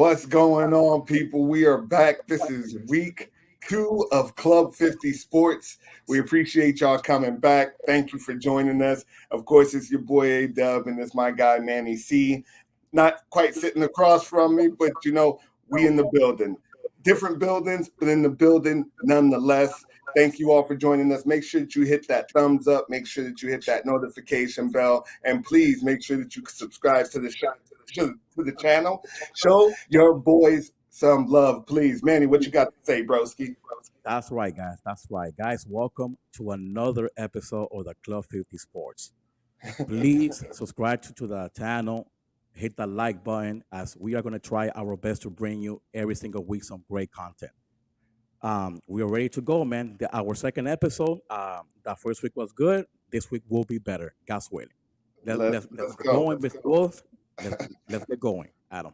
What's going on, people? We are back. This is week 2 of Club 50 Sports. We appreciate y'all coming back. Thank you for joining us. Of course, it's your boy A Dub, and it's my guy Manny C. Not quite sitting across from me, but we in the building. Different buildings, but in the building nonetheless. Thank you all for joining us. Make sure that you hit that thumbs up. Make sure that you hit that notification bell. And please make sure that you subscribe to the show, to the channel. Show your boys some love, please. Manny, what you got to say, broski? That's right, guys. That's right. Guys, welcome to another episode of the Club 50 Sports. Please subscribe to the channel, hit the like button, as we are going to try our best to bring you every single week some great content. We are ready to go, man. Our second episode, the first week was good. This week will be better. God's willing. Let's Let's get go. going, Mr. Wolf. Let's get going, Adam.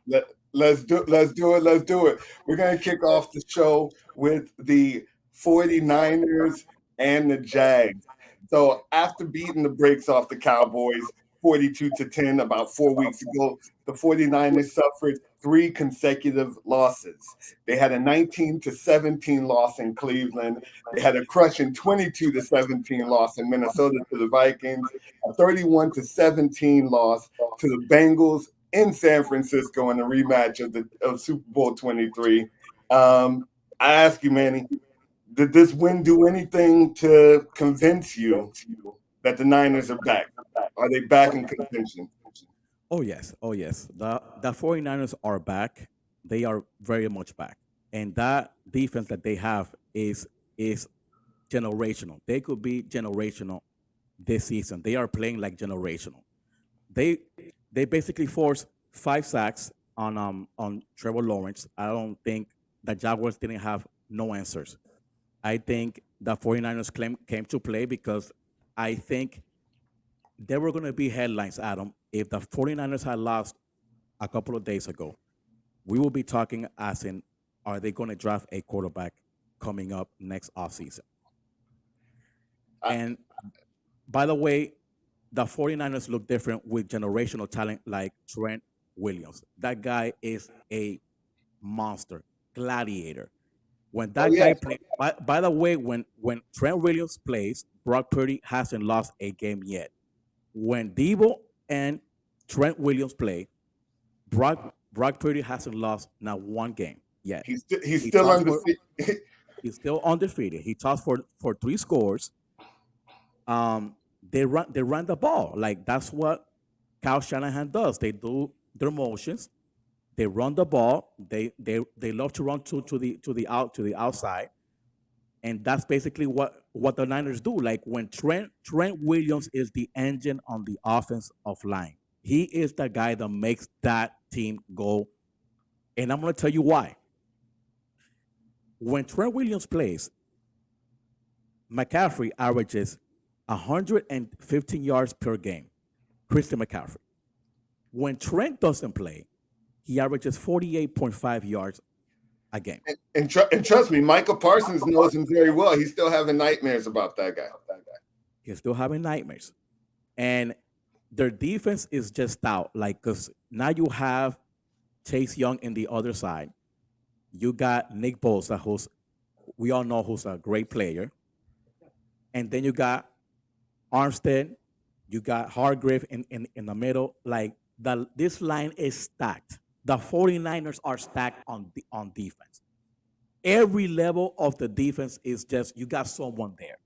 Let's do it. We're going to kick off the show with the 49ers and the Jags. So after beating the brakes off the Cowboys 42-10 about 4 weeks ago, the 49ers suffered 3 consecutive losses. They had a 19-17 loss in Cleveland. They had a crushing 22-17 loss in Minnesota to the Vikings, a 31-17 loss to the Bengals in San Francisco in the rematch of Super Bowl 23. I ask you, Manny, did this win do anything to convince you that the Niners are back? Are they back in contention? Oh yes, oh yes. The 49ers are back. They are very much back. And that defense that they have is generational. They could be generational this season. They are playing like generational. They they basically forced 5 sacks on Trevor Lawrence. I don't think the Jaguars didn't have no answers. I think the 49ers came to play because I think there were going to be headlines, Adam, if the 49ers had lost a couple of days ago. We will be talking as in, are they going to draft a quarterback coming up next offseason? I, And by the way, the 49ers look different with generational talent like Trent Williams. That guy is a monster, gladiator. When oh that yeah, guy plays, by the way, when Trent Williams plays, Brock Purdy hasn't lost a game yet. When Debo and Trent Williams play, Brock Purdy hasn't lost not one game yet. he's He still tossed for undefeated. he's still undefeated. He tossed for 3 scores. They run the ball. Like that's what Kyle Shanahan does. They do their motions. They run the ball. They love to run to the outside, and that's basically what the Niners do. Like when Trent Williams is the engine on the offense of line. He is the guy that makes that team go. And I'm gonna tell you why. When Trent Williams plays, McCaffrey averages 115 yards per game. Christian McCaffrey. When Trent doesn't play, he averages 48.5 yards a game. And trust me, Michael Parsons knows him very well. He's still having nightmares about that guy. He's still having nightmares. And their defense is just out. Like, because now you have Chase Young in the other side. You got Nick Bosa, we all know who's a great player. And then you got Armstead, you got Hargrave in the middle. Like this line is stacked. The 49ers are stacked on defense. Every level of the defense is just you got someone there.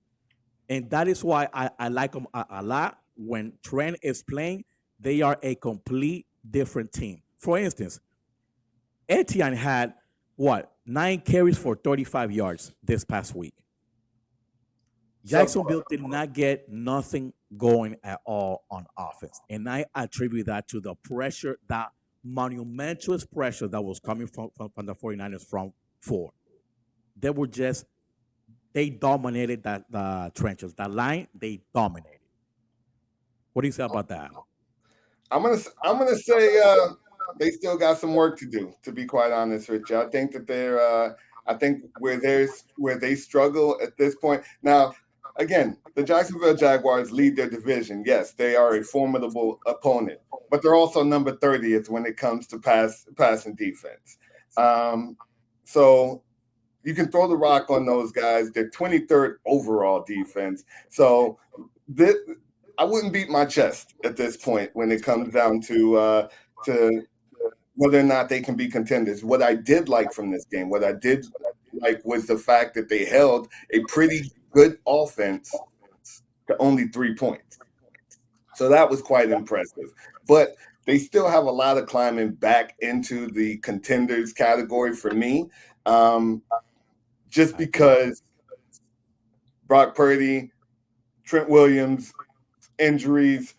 And that is why I like them a lot. When Trent is playing, they are a complete different team. For instance, Etienne had what 9 carries for 35 yards this past week. So Jacksonville did not get nothing going at all on offense. And I attribute that to the pressure, that monumental pressure that was coming from the 49ers from four. They were just, they dominated the trenches. That line, they dominated. What do you say about that? I'm gonna say they still got some work to do. To be quite honest with you, I think that I think where they struggle at this point now. again, the Jacksonville Jaguars lead their division. Yes, they are a formidable opponent, but they're also number 30th when it comes to passing defense. Um, so you can throw the rock on those guys. They're 23rd overall defense. So this, I wouldn't beat my chest at this point when it comes down to whether or not they can be contenders. What I did like from this game, what I did like was the fact that they held a pretty good offense to only 3 points. So that was quite impressive. But they still have a lot of climbing back into the contenders category for me. Just because Brock Purdy, Trent Williams, injuries,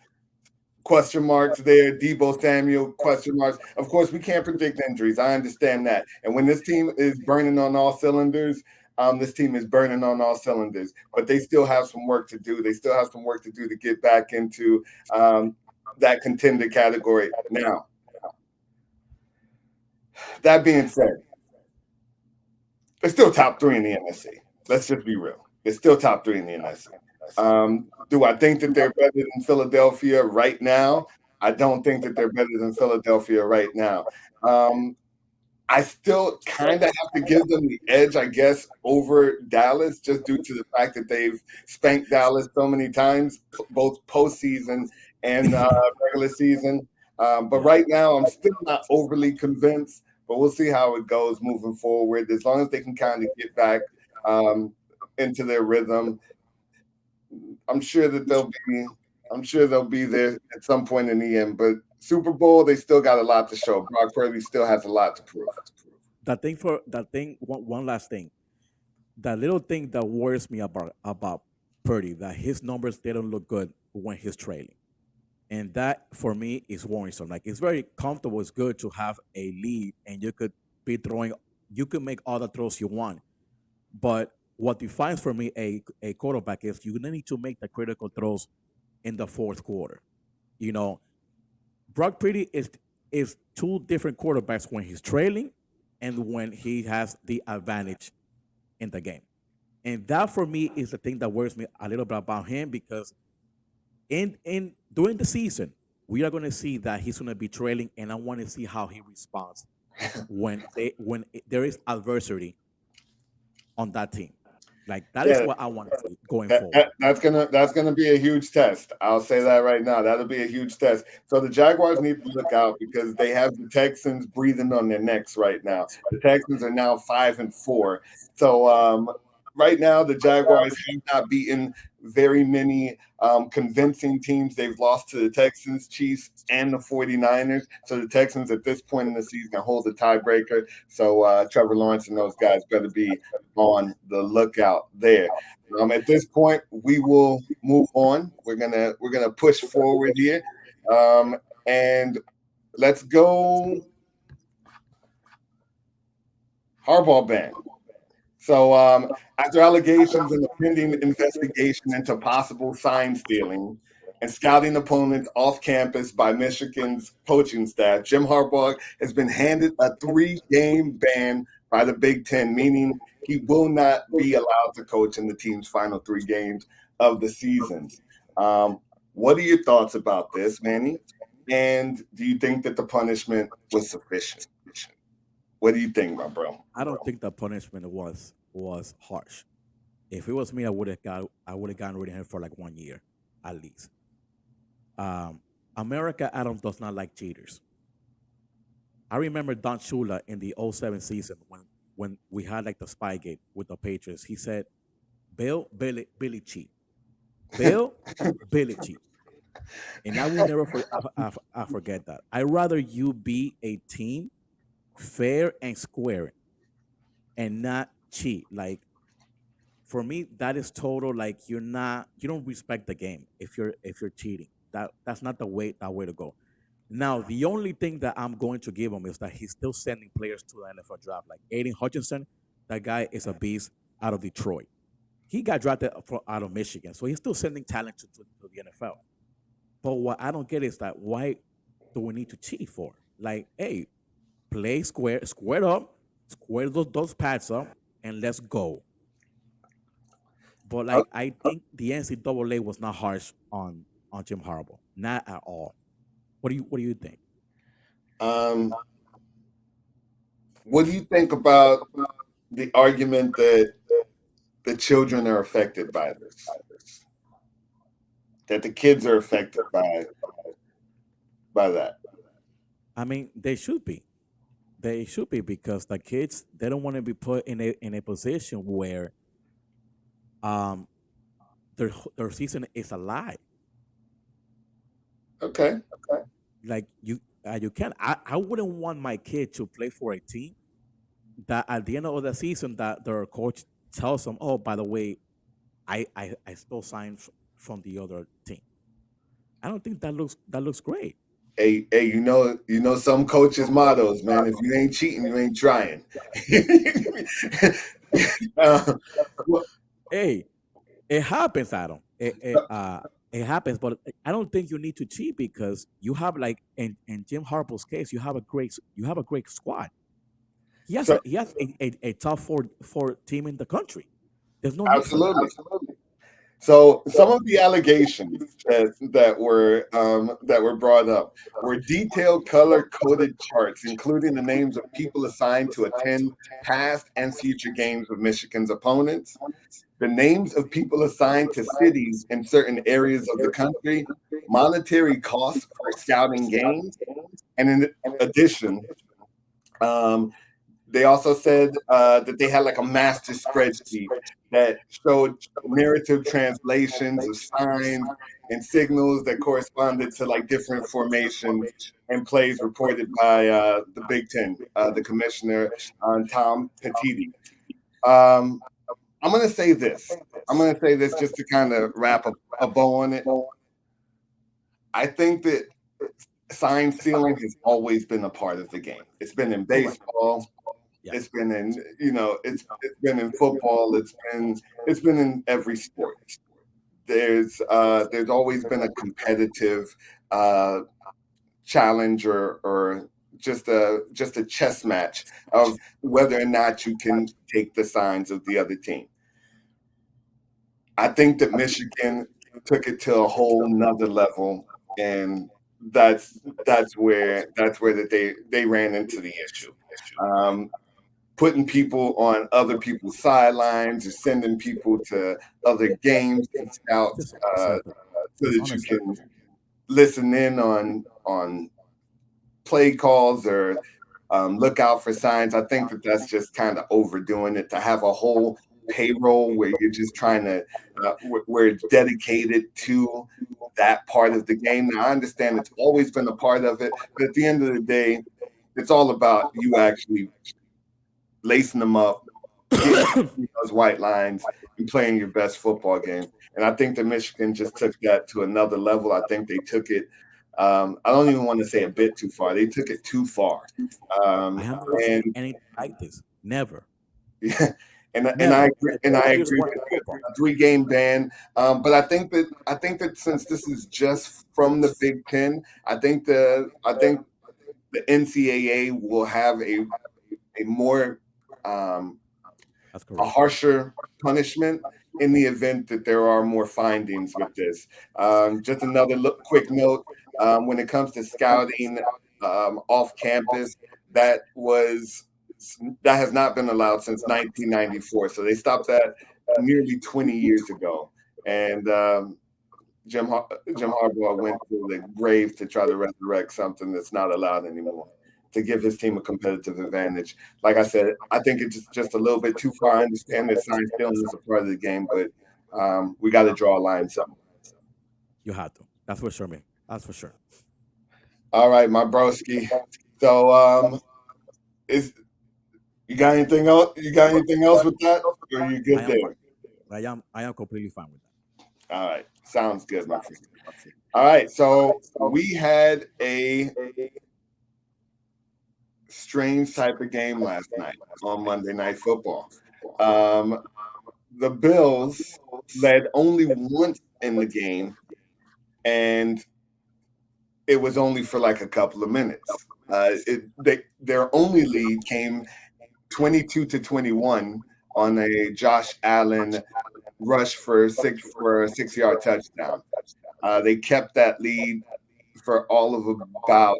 question marks there, Debo Samuel, question marks. Of course, we can't predict injuries. I understand that. And when this team is burning on all cylinders, this team is burning on all cylinders. But they still have some work to do. They still have some work to do to get back into that contender category. Now, that being said, they're still top three in the NFC. Let's just be real. They're still top three in the NFC. Do I think that they're better than Philadelphia right now? I don't think that they're better than Philadelphia right now. I still kind of have to give them the edge, I guess, over Dallas, just due to the fact that they've spanked Dallas so many times, both postseason and regular season. But right now, I'm still not overly convinced. But we'll see how it goes moving forward. As long as they can kind of get back into their rhythm, I'm sure they'll be there at some point in the end. But Super Bowl, they still got a lot to show. Brock Purdy still has a lot to prove. One last thing. That little thing that worries me about Purdy, that his numbers they don't look good when he's trailing. And that for me is worrisome. Like it's very comfortable, it's good to have a lead and you could make all the throws you want. But what defines for me a quarterback is you need to make the critical throws in the fourth quarter. You know, Brock Purdy is two different quarterbacks when he's trailing and when he has the advantage in the game. And that for me is the thing that worries me a little bit about him because in during the season, we are going to see that he's going to be trailing, and I want to see how he responds there is adversity on that team. Like that is Yeah, what I want to see going forward. that's gonna be a huge test. I'll say that right now. That'll be a huge test. So the Jaguars need to look out because they have the Texans breathing on their necks right now. The Texans are now 5-4. So right now the Jaguars have not beaten very many convincing teams. They've lost to the Texans, Chiefs, and the 49ers. So the Texans at this point in the season hold the tiebreaker. So Trevor Lawrence and those guys better be on the lookout there. At this point, we will move on. We're gonna push forward here, and let's go Harbaugh ban. So after allegations and a pending investigation into possible sign stealing and scouting opponents off campus by Michigan's coaching staff, Jim Harbaugh has been handed a 3-game ban by the Big Ten, meaning he will not be allowed to coach in the team's final 3 games of the season. What are your thoughts about this, Manny? And do you think that the punishment was sufficient? What do you think, my bro? I don't think the punishment was harsh. If it was me, I would have gotten rid of him for like 1 year at least. America Adam does not like cheaters. I remember Don Shula in the '07 season when we had like the Spygate with the Patriots. He said, Billy cheat. Bill, Billy cheat. And I will never I forget that. I'd rather you be a team fair and square and not cheat. Like for me, that is total like you don't respect the game if you're cheating. That's not the way to go. Now, the only thing that I'm going to give him is that he's still sending players to the NFL draft. Like Aiden Hutchinson, that guy is a beast out of Detroit. He got drafted out of Michigan, so he's still sending talent to the NFL. But what I don't get is that why do we need to cheat for? Like, hey, play square up, square those pads up, and let's go. But Oh, like I think the NCAA was not harsh on Jim Harbaugh, not at all. What do you think? Um, what do you think about the argument that the children are affected by this? That the kids are affected by that? I mean, they should be. They should be because the kids they don't want to be put in a position where um their season is a lie. Okay. Like you can. I wouldn't want my kid to play for a team that at the end of the season that their coach tells them, oh, by the way, I still signed from the other team. I don't think that looks great. Hey, some coaches' mottos, man. If you ain't cheating, you ain't trying. uh, well, Hey, it happens, Adam. It happens, but I don't think you need to cheat because you have like in Jim Harbaugh's case, you have a great squad. so He has a top four team in the country. There's no need for that. absolutely. So some of the allegations that were brought up were detailed color coded charts, including the names of people assigned to attend past and future games of Michigan's opponents, the names of people assigned to cities in certain areas of the country, monetary costs for scouting games, and in addition, um, they also said that they had like a master spreadsheet that showed narrative translations of signs and signals that corresponded to like different formations and plays reported by the Big Ten, the commissioner, Tom Petitti. Um, I'm going to say this. I'm going to say this just to kind of wrap a bow on it. I think that sign stealing has always been a part of the game. It's been in Correct. baseball. Yeah. It's been in, it's been in football. It's been in every sport. There's always been a competitive uh, challenge or just a chess match of whether or not you can take the signs of the other team. I think that Michigan took it to a whole nother level, and that's where that they ran into the issue. Um, Putting people on other people's sidelines or sending people to other games and scouts Just unacceptable. so It's that you can unacceptable. listen in on play calls or look out for signs. I think that that's just kind of overdoing it to have a whole payroll where you're just trying to where it's dedicated to that part of the game. Now I understand it's always been a part of it, but at the end of the day, it's all about you actually lacing them up, getting those white lines, and playing your best football game. And I think that Michigan just took that to another level. I think they took it. I don't even want to say a bit too far. They took it too far. I Um, have never and seen anything like this. Never. yeah, and I Never. agree. The And I 30 years agree running with you. football. A 3 game ban. But I think that since this is just from the Big Ten, I think the NCAA will have a more um, That's a correct. harsher punishment in the event that there are more findings with this. Just another quick note when it comes to scouting off campus, that was that has not been allowed since 1994. So they stopped that nearly 20 years ago, and Jim Harbaugh went to the grave to try to resurrect something that's not allowed anymore to give his team a competitive advantage. Like I said, I think it's just a little bit too far. I understand that science stealing is a part of the game, but we got to draw a line somewhere. You have to. That's for sure, man. That's for sure. All right, my broski. So, is you got anything else? You got anything else with that? Or are you I good am fine. there? I am completely fine with All right, sounds good, my friend. All right, so we had a strange type of game last night on Monday Night Football. Um, the Bills led only once in the game, and it was only for like a couple of minutes. Their only lead came 22-21 on a Josh Allen rush for a 6-yard touchdown. They kept that lead for all of about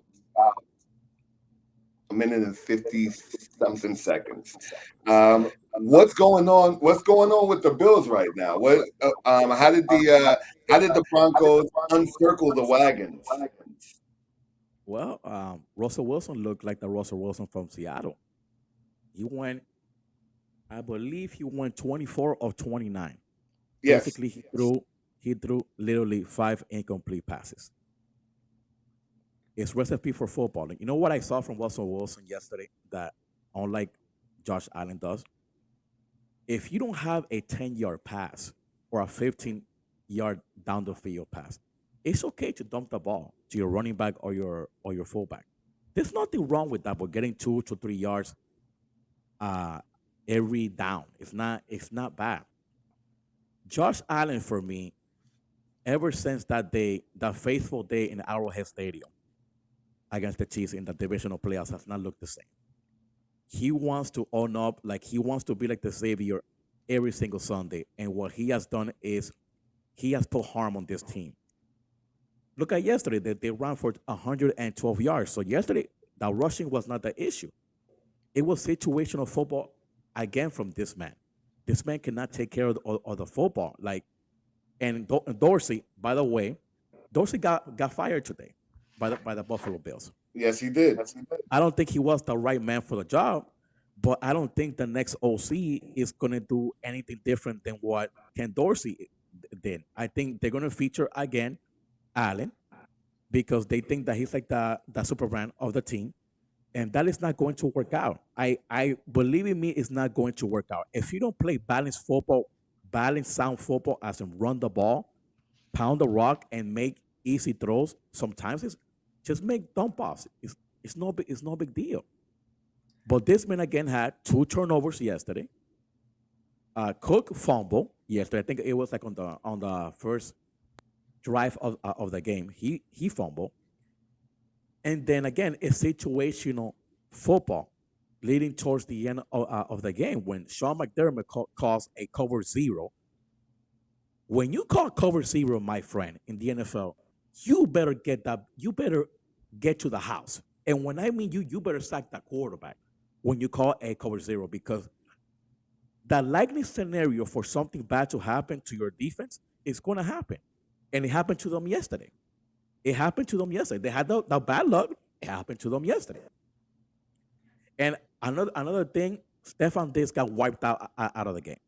a minute and 50 something seconds. What's going on? What's going on with the Bills right now? How did the Broncos uncircle the wagons? Well, Russell Wilson looked like the Russell Wilson from Seattle. He went, I believe, he went 24 of 29. Yes. Basically, he threw literally 5 incomplete passes. It's recipe for football. You know what I saw from Russell Wilson yesterday that, unlike Josh Allen does, if you don't have a 10-yard pass or a 15-yard down the field pass, it's okay to dump the ball to your running back or your fullback. There's nothing wrong with that, but getting 2 to 3 yards uh, every down, it's not bad. Josh Allen for me, ever since that day, that faithful day in Arrowhead Stadium against the Chiefs in the divisional playoffs, has not looked the same. He wants to own up, like he wants to be like the savior every single Sunday. And what he has done is he has put harm on this team. Look at yesterday, they ran for 112 yards. So yesterday, the rushing was not the issue. It was situational football again from this man. This man cannot take care of the football. Like, and Dorsey, by the way, Dorsey got fired today by the Buffalo Bills. Yes, he did. I don't think he was the right man for the job, but I don't think the next OC is going to do anything different than what Ken Dorsey did. I think they're going to feature again Allen because they think that he's like the Superman of the team, and that is not going to work out. I believe in me, it's not going to work out. If you don't play balanced football, balanced sound football, as in run the ball, pound the rock, and make easy throws, sometimes it's just make dump offs. It's no big deal. But this man again had 2 turnovers yesterday. Cook fumble yesterday. I think it was like on the first drive of the game. He fumbled, and then again it's situational football leading towards the end of the game when Sean McDermott calls a cover zero. When you call cover zero, my friend, in the NFL, you better get that. You better get to the house. And when I mean you better sack the quarterback when you call a cover zero because the likely scenario for something bad to happen to your defense is going to happen. And it happened to them yesterday. It happened to them yesterday. They had the bad luck. It happened to them yesterday. And another thing, Stefan Diggs got wiped out of the game.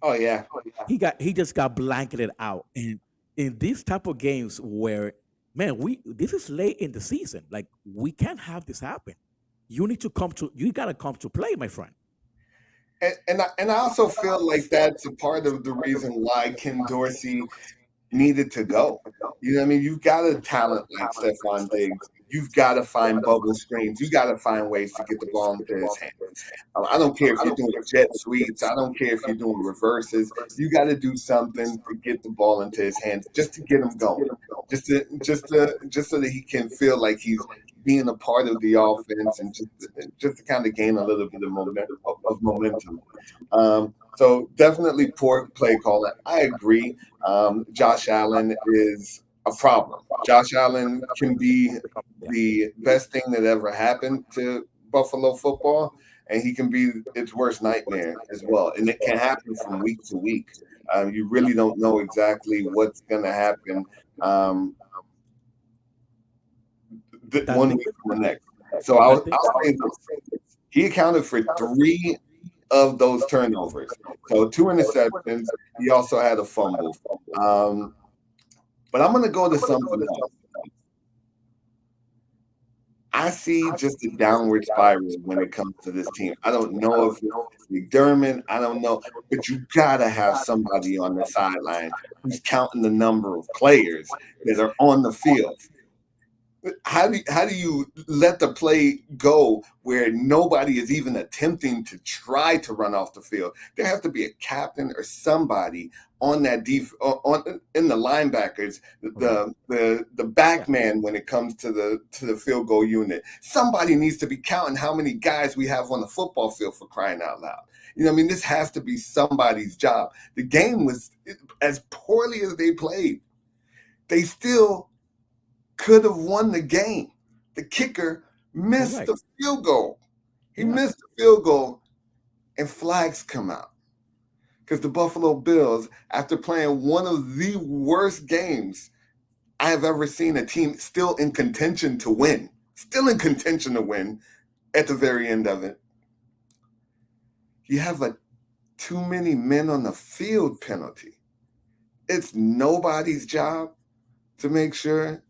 Oh yeah. He just got blanketed out. And in these type of games where, man, this is late in the season. Like we can't have this happen. You gotta come to play, my friend. And I also feel like that's a part of the reason why Ken Dorsey needed to go. You know what I mean? You've got a talent like Stephon Diggs. You've got to find bubble screens. You got to find ways to get the ball into his hands. I don't care if you're doing jet sweeps. I don't care if you're doing reverses. You got to do something to get the ball into his hands, just to get him going, just so that he can feel like he's being a part of the offense and just to kind of gain a little bit of momentum. So definitely poor play calling. I agree. Josh Allen is a problem. Josh Allen can be the best thing that ever happened to Buffalo football, and he can be its worst nightmare as well. And it can happen from week to week. You really don't know exactly what's going to happen one week from the next. So I'll say this. He accounted for 3 of those turnovers. So 2 interceptions. He also had a fumble. But I'm going to go to something else. I see just a downward spiral when it comes to this team. I don't know if it's McDermott. I don't know. But you got to have somebody on the sideline who's counting the number of players that are on the field. How do you let the play go where nobody is even attempting to try to run off the field? There has to be a captain or somebody on that on in the linebackers, the back man when it comes to the field goal unit. Somebody needs to be counting how many guys we have on the football field, for crying out loud. You know, I mean, this has to be somebody's job. The game was, as poorly as they played, they still could have won the game. The kicker missed the field goal. He missed the field goal, and flags come out. Because the Buffalo Bills, after playing one of the worst games I have ever seen a team still in contention to win at the very end of it, you have a too many men on the field penalty. It's nobody's job to make sure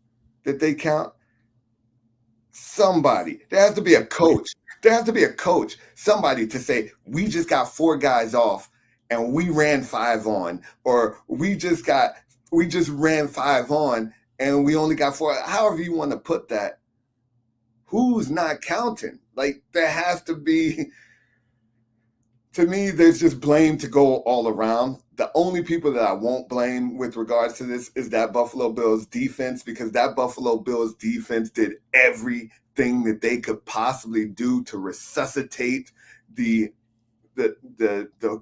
that they count. Somebody, there has to be a coach. Somebody to say, we just got 4 guys off and we ran 5 on, or we just ran 5 on and we only got 4. However you want to put that. Who's not counting? Like, there has to be, to me, there's just blame to go all around. The only people that I won't blame with regards to this is that Buffalo Bills defense, because that Buffalo Bills defense did everything that they could possibly do to resuscitate the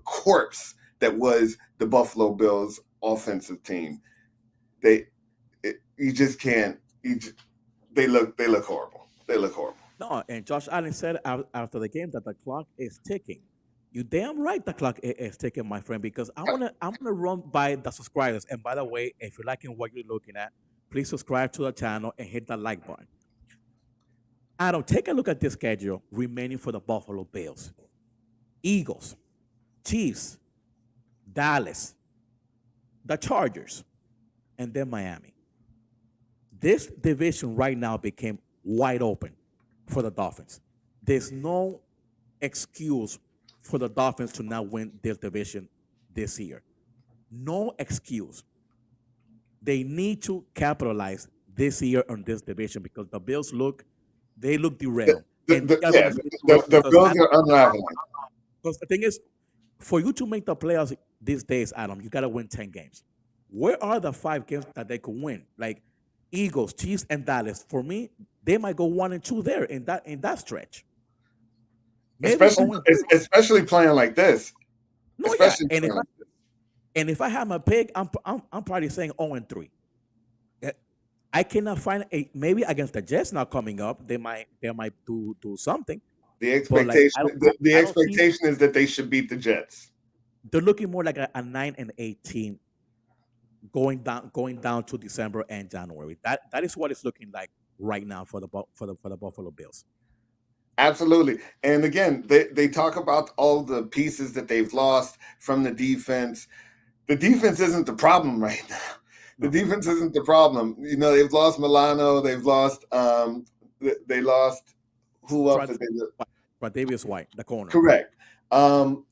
corpse that was the Buffalo Bills offensive team. They look horrible. They look horrible. No, and Josh Allen said after the game that the clock is ticking. You damn right the clock is ticking, my friend, because I'm gonna run by the subscribers. And by the way, if you're liking what you're looking at, please subscribe to the channel and hit that like button. Adam, take a look at this schedule remaining for the Buffalo Bills. Eagles, Chiefs, Dallas, the Chargers, and then Miami. This division right now became wide open for the Dolphins. There's no excuse for the Dolphins to not win this division this year. No excuse. They need to capitalize this year on this division because the Bills look derailed. The Bills are unraveling. Because the thing is, for you to make the playoffs these days, Adam, you got to win 10 games. Where are the 5 games that they could win? Like Eagles, Chiefs, and Dallas. For me, they might go 1-2 there in that stretch. Especially playing like this. No, yeah. And if I have my pick, I'm probably saying 0-3. I cannot find maybe against the Jets not coming up. They might do something. The expectation is that they should beat the Jets. They're looking more like a 9-8 team going down to December and January. That is what it's looking like right now for the Buffalo Bills. Absolutely. And again, they talk about all the pieces that they've lost from the defense. The defense isn't the problem right now. The defense isn't the problem. You know, they've lost Milano. They've lost. They lost. Who else did they lose? Tre'Davious White, the corner. Correct. But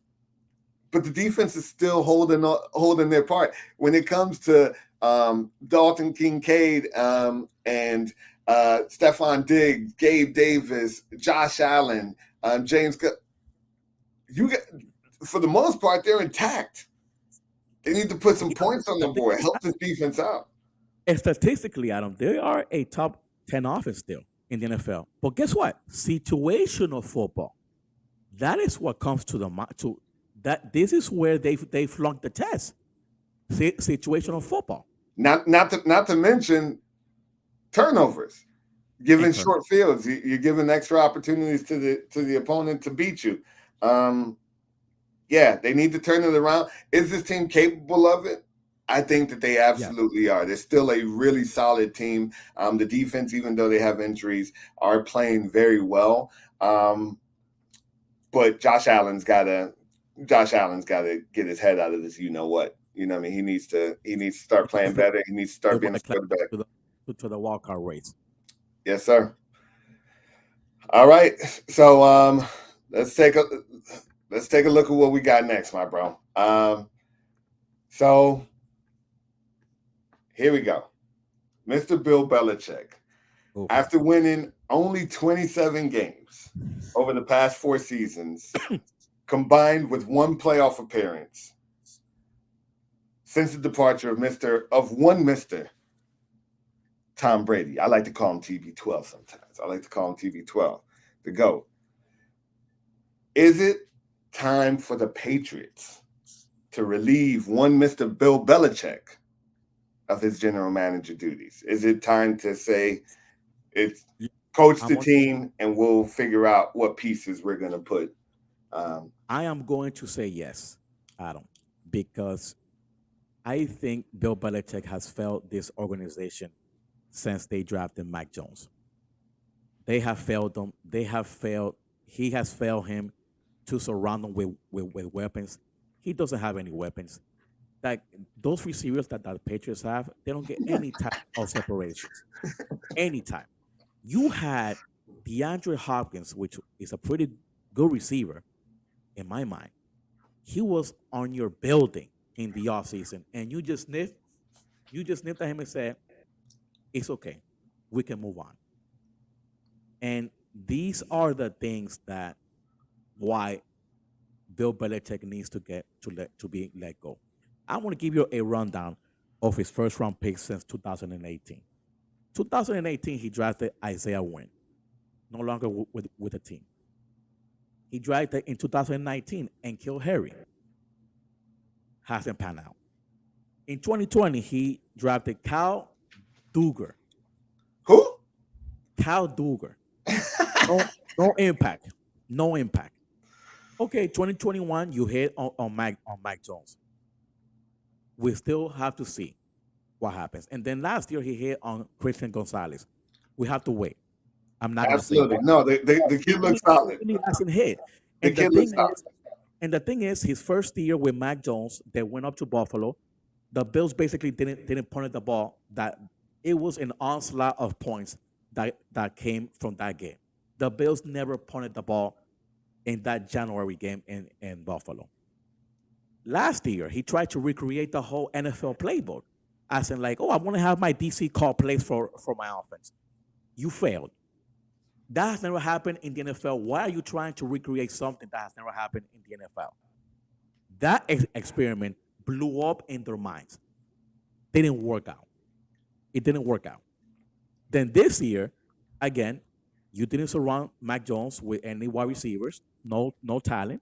the defense is still holding their part. When it comes to Dalton Kincaid and Stephon Diggs, Gabe Davis, Josh Allen, James, for the most part, they're intact. They need to put some points on the board, help this defense out. And statistically, Adam, they are a top 10 offense still in the NFL. But guess what? Situational football. That is what comes to that. This is where they flunked the test. Situational football. Not to mention turnovers, giving short fields. You're giving extra opportunities to the opponent to beat you. Yeah, they need to turn it around. Is this team capable of it? I think that they absolutely are. They're still a really solid team. The defense, even though they have injuries, are playing very well. But Josh Allen's got to get his head out of this. You know what? You know what I mean? He needs to start playing better. He needs to start being a quarterback. To the wild card race. Yes, sir. All right. So let's take a look at what we got next, my bro. So here we go. Mr. Bill Belichick, after winning only 27 games over the past 4 seasons, combined with 1 playoff appearance, since the departure of one Mr. Tom Brady. I like to call him TB12 sometimes. I like to call him TB12, the GOAT. Is it time for the Patriots to relieve one Mr. Bill Belichick of his general manager duties? Is it time to say it's coach the team and we'll figure out what pieces we're going to put? I am going to say yes, Adam, because I think Bill Belichick has failed this organization since they drafted Mac Jones. They have failed them. They have failed. He has failed him to surround them with weapons. He doesn't have any weapons. Like those receivers that the Patriots have, they don't get any type of separations. Anytime. You had DeAndre Hopkins, which is a pretty good receiver in my mind. He was on your building in the offseason, and you just sniffed at him and said, it's okay. We can move on. And these are the things that why Bill Belichick needs to get to be let go. I want to give you a rundown of his first round picks since 2018. 2018, he drafted Isaiah Wynn, no longer with the team. He drafted in 2019 and killed Harry. Hasn't panned out. In 2020, he drafted Cal Duger. Who? Cal Duger. No impact. No impact. Okay, 2021, you hit on Mac Jones. We still have to see what happens. And then last year he hit on Christian Gonzalez. We have to wait. I'm not Absolutely. Gonna say no. The kid looks solid. He hasn't hit. And the thing is, his first year with Mac Jones, they went up to Buffalo. The Bills basically didn't punt the ball. That it was an onslaught of points that came from that game. The Bills never punted the ball in that January game in Buffalo. Last year, he tried to recreate the whole NFL playbook, as in like, oh, I want to have my DC call plays for my offense. You failed. That has never happened in the NFL. Why are you trying to recreate something that has never happened in the NFL? That experiment blew up in their minds. Didn't work out. It didn't work out. Then this year, again, you didn't surround Mac Jones with any wide receivers, no talent,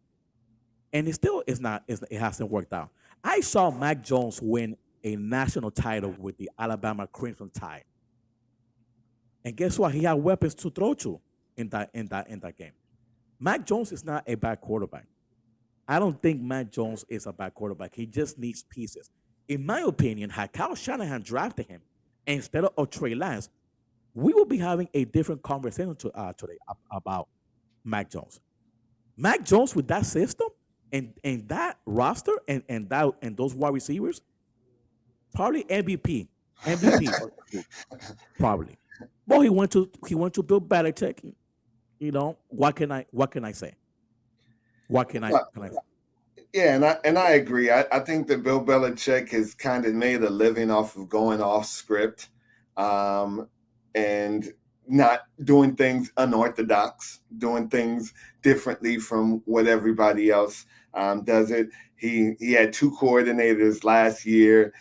and it still is not. It hasn't worked out. I saw Mac Jones win a national title with the Alabama Crimson Tide, and guess what? He had weapons to throw to in that game. Mac Jones is not a bad quarterback. I don't think Mac Jones is a bad quarterback. He just needs pieces. In my opinion, had Kyle Shanahan drafted him instead of Trey Lance, we will be having a different conversation today about Mac Jones. Mac Jones with that system and that roster and those wide receivers, probably MVP, probably. Well, he went to Bill Belichick. You know what can I say? What can I say? Yeah, and I agree. I think that Bill Belichick has kind of made a living off of going off script, and not doing things unorthodox, doing things differently from what everybody else does it. He had two coordinators last year,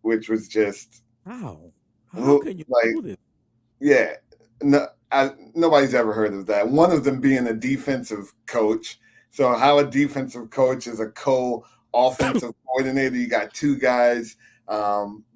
which was just How can you like do this? yeah, no, nobody's ever heard of that. One of them being a defensive coach. So how a defensive coach is a co-offensive coordinator. You got two guys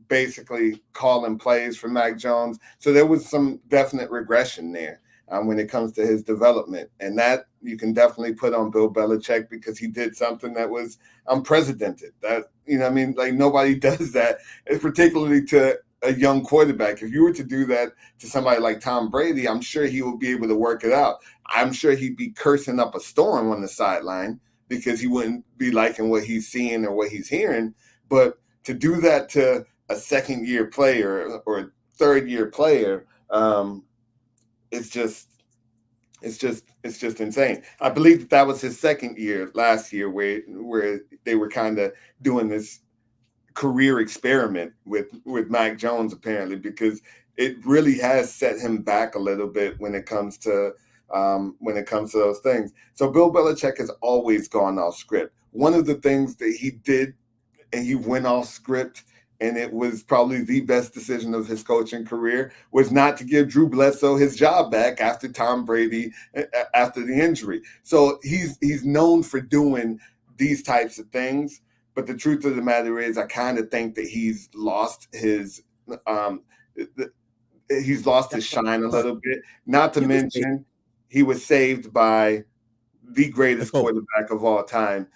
basically calling plays for Mac Jones. So there was some definite regression there when it comes to his development. And that you can definitely put on Bill Belichick because he did something that was unprecedented. That, I mean, like nobody does that, particularly to a young quarterback. If you were to do that to somebody like Tom Brady, I'm sure he would be able to work it out. I'm sure he'd be cursing up a storm on the sideline because he wouldn't be liking what he's seeing or what he's hearing. But to do that to a second-year player or a third-year player, it's just insane. I believe that was his second year last year where they were kind of doing this career experiment with Mac Jones, apparently, because it really has set him back a little bit when it comes to those things. So Bill Belichick has always gone off script. One of the things that he did and he went off script. And it was probably the best decision of his coaching career was not to give Drew Bledsoe his job back after Tom Brady after the injury. So he's known for doing these types of things. But the truth of the matter is, I kind of think that he's lost his shine a little bit. Not to mention, he was saved by the greatest quarterback of all time.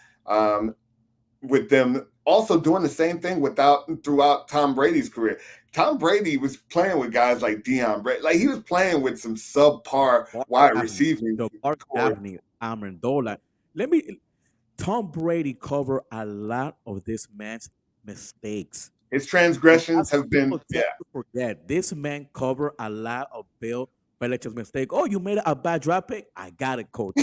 With them also doing the same thing throughout Tom Brady's career. Tom Brady was playing with guys like Deion Brady. Like he was playing with some subpar wide receiving. Mark Avenue, Amendola. Tom Brady covered a lot of this man's mistakes. His transgressions have been, forget. This man covered a lot of Bill Belichick's mistake. Oh, you made a bad draft pick? I got it, coach.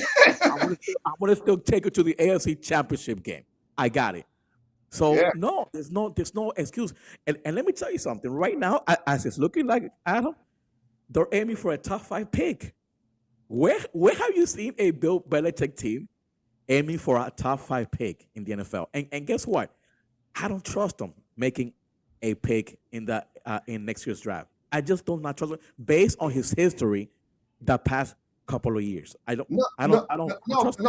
I'm gonna still take it to the AFC Championship game. I got it. So no, there's no excuse. And let me tell you something. Right now, as it's looking like Adam, they're aiming for a top 5 pick. Where have you seen a Bill Belichick team aiming for a top 5 pick in the NFL? And guess what? I don't trust them making a pick in next year's draft. I just don't not trust him based on his history the past couple of years. I don't trust him.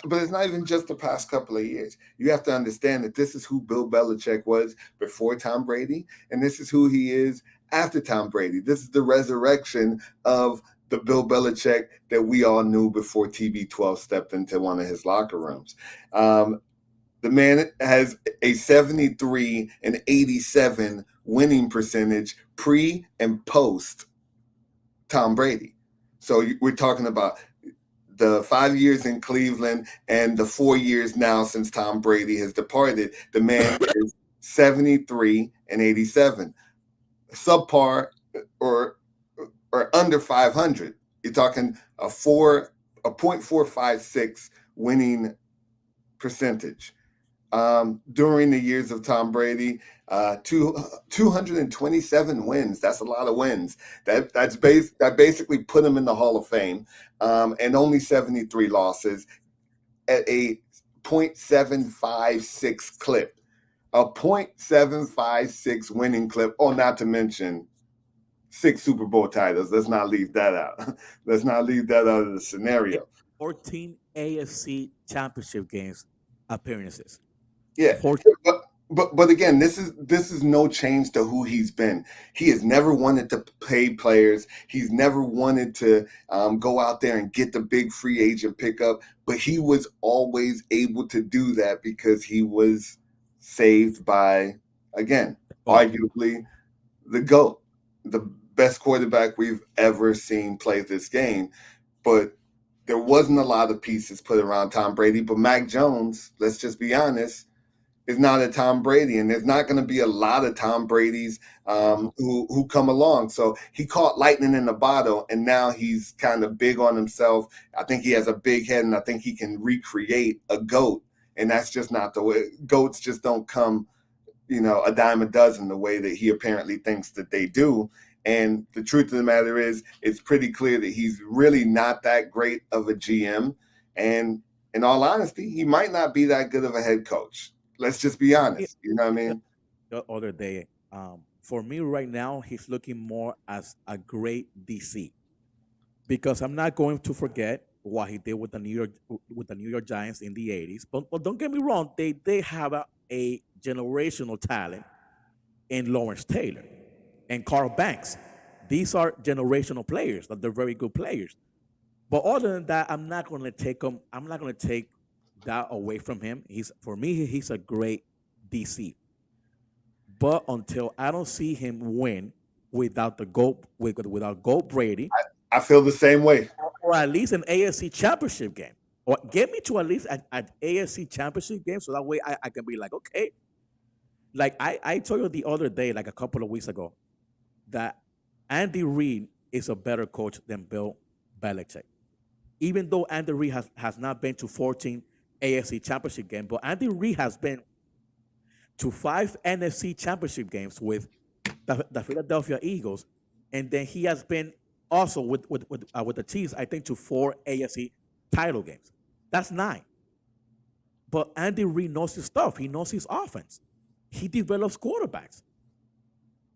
But it's not even just the past couple of years. You have to understand that this is who Bill Belichick was before Tom Brady, and this is who he is after Tom Brady. This is the resurrection of the Bill Belichick that we all knew before TB12 stepped into one of his locker rooms. The man has a 73 and 87 winning percentage pre and post Tom Brady. So we're talking about the 5 years in Cleveland and the 4 years now since Tom Brady has departed. The man is 73 and 87, subpar or under 500. You're talking a 0.456 winning percentage. During the years of Tom Brady, 227 wins. That's a lot of wins. That basically put him in the Hall of Fame. And only 73 losses at a 0.756 clip. A 0.756 winning clip. Oh, not to mention 6 Super Bowl titles. Let's not leave that out. Let's not leave that out of the scenario. 14 AFC Championship games appearances. Yeah, but again, this is no change to who he's been. He has never wanted to pay players. He's never wanted to go out there and get the big free agent pickup. But he was always able to do that because he was saved by, again, arguably the GOAT, the best quarterback we've ever seen play this game. But there wasn't a lot of pieces put around Tom Brady. But Mac Jones, let's just be honest, is not a Tom Brady, and there's not going to be a lot of Tom Bradys who come along. So he caught lightning in the bottle, and now he's kind of big on himself. I think he has a big head, and I think he can recreate a GOAT, and that's just not the way. GOATs just don't come, a dime a dozen the way that he apparently thinks that they do. And the truth of the matter is, it's pretty clear that he's really not that great of a GM, and in all honesty, he might not be that good of a head coach. Let's just be honest. You know what I mean? The other day, for me right now, he's looking more as a great DC, because I'm not going to forget what he did with the New York Giants in the '80s. But don't get me wrong, they have a generational talent in Lawrence Taylor and Carl Banks. These are generational players, that they're very good players. But other than that, I'm not going to take them. I'm not going to take that away from him. He's a great DC. But until I don't see him win without GOAT Brady, I feel the same way. Or at least an AFC Championship game, or get me to at least an AFC Championship game, so that way I can be like, okay. Like I told you the other day, like a couple of weeks ago, that Andy Reid is a better coach than Bill Belichick. Even though Andy Reid has not been to 14 AFC Championship games, but Andy Reid has been to 5 NFC Championship games with the Philadelphia Eagles, and then he has been also with the Chiefs, I think, to 4 AFC title games. That's 9. But Andy Reid knows his stuff. He knows his offense. he develops quarterbacks.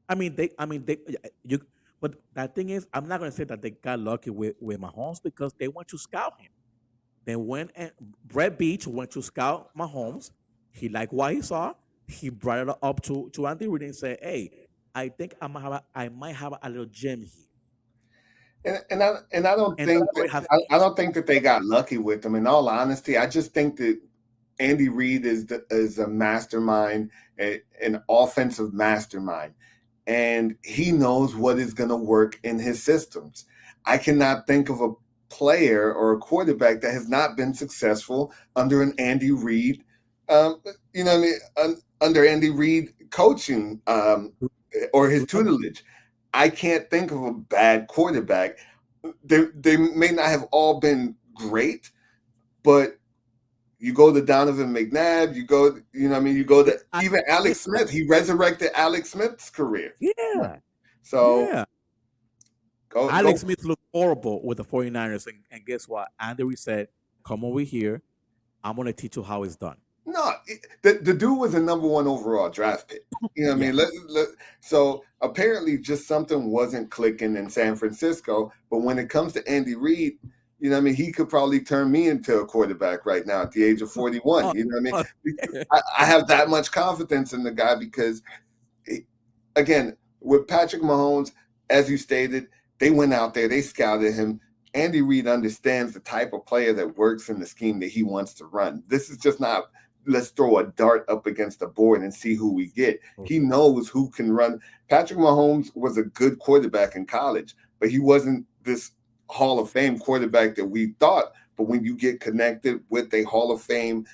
They you. But that thing is, I'm not gonna say that they got lucky with Mahomes because they went to scout him. Then when Brett Beach went to scout Mahomes, he liked what he saw. He brought it up to Andy Reid and said, "Hey, I think I might have a little gem here." And I don't And think that's that what it has I changed. don't think that they got lucky with him. In all honesty, I just think that Andy Reid is a mastermind, an offensive mastermind, and he knows what is going to work in his systems. I cannot think of a player or a quarterback that has not been successful under an Andy Reid, um, what I mean, under Andy Reid coaching or his tutelage. I can't think of a bad quarterback. They may not have all been great, but you go to Donovan McNabb, you go to I, even Alex Smith. He resurrected Alex Smith's career. yeah, So yeah. go. Alex Smith looked horrible with the 49ers. And guess what? Andy Reid said, "Come over here. I'm going to teach you how it's done." No, the dude was a number one overall draft pick. You know what I Yeah. mean? So apparently, just something wasn't clicking in San Francisco. But when it comes to Andy Reid, you know what I mean? He could probably turn me into a quarterback right now at the age of 41. Oh, You know what I oh, mean? I have that much confidence in the guy because, again, with Patrick Mahomes, as you stated, they went out there, they scouted him. Andy Reid understands the type of player that works in the scheme that he wants to run. This is just not, let's throw a dart up against the board and see who we get. He knows who can run. Patrick Mahomes was a good quarterback in college, but he wasn't this Hall of Fame quarterback that we thought. But when you get connected with a Hall of Fame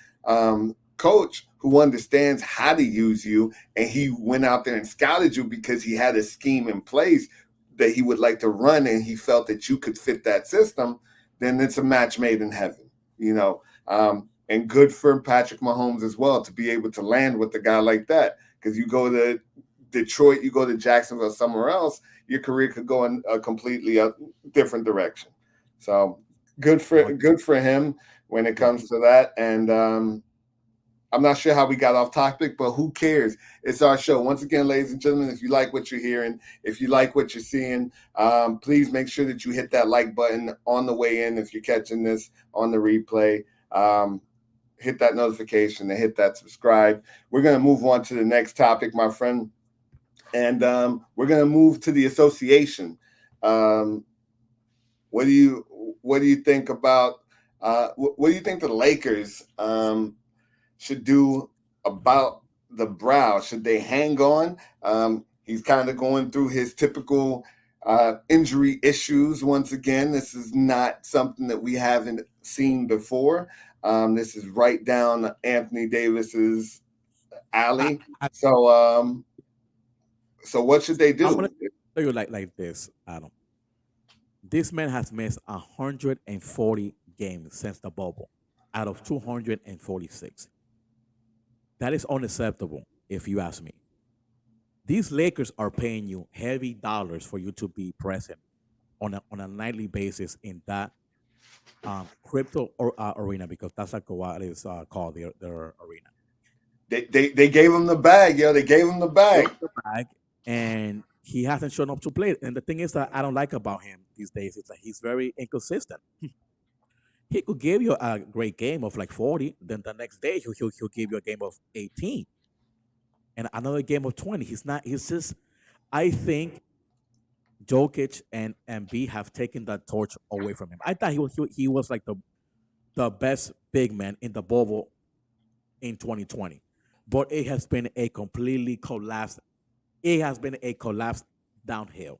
coach who understands how to use you, and he went out there and scouted you because he had a scheme in place that he would like to run, and he felt that you could fit that system, then it's a match made in heaven, you know. And good for Patrick Mahomes as well to be able to land with a guy like that. Because you go to Detroit, you go to Jacksonville, somewhere else, your career could go in a completely different direction. So good for him when it yeah. comes to that. And I'm not sure how we got off topic, but who cares? It's our show. Once again, ladies and gentlemen, if you like what you're hearing, if you like what you're seeing, please make sure that you hit that like button on the way in. If you're catching this on the replay, hit that notification and hit that subscribe. We're going to move on to the next topic, my friend. And we're going to move to the association. What do you think about what do you think the Lakers should do about the Brow? Should they hang on? He's kind of going through his typical injury issues once again. This is not something that we haven't seen before. This is right down Anthony Davis's alley. So what should they I'm gonna do? tell you like this, Adam. This man has missed 140 games since the bubble, out of 246. That is unacceptable, if you ask me. These Lakers are paying you heavy dollars for you to be present on a nightly basis in that crypto arena, because that's like what is called their arena. They gave him the bag, yo. They gave him the bag. The bag, and he hasn't shown up to play. And the thing is that I don't like about him these days is that he's very inconsistent. He could give you a great game of like 40, then the next day he'll give you a game of 18 and another game of 20. He's just, I think Jokic and B have taken that torch away from him. I thought he was like the best big man in the bubble in 2020. But it has been a completely collapsed. It has been a collapse downhill.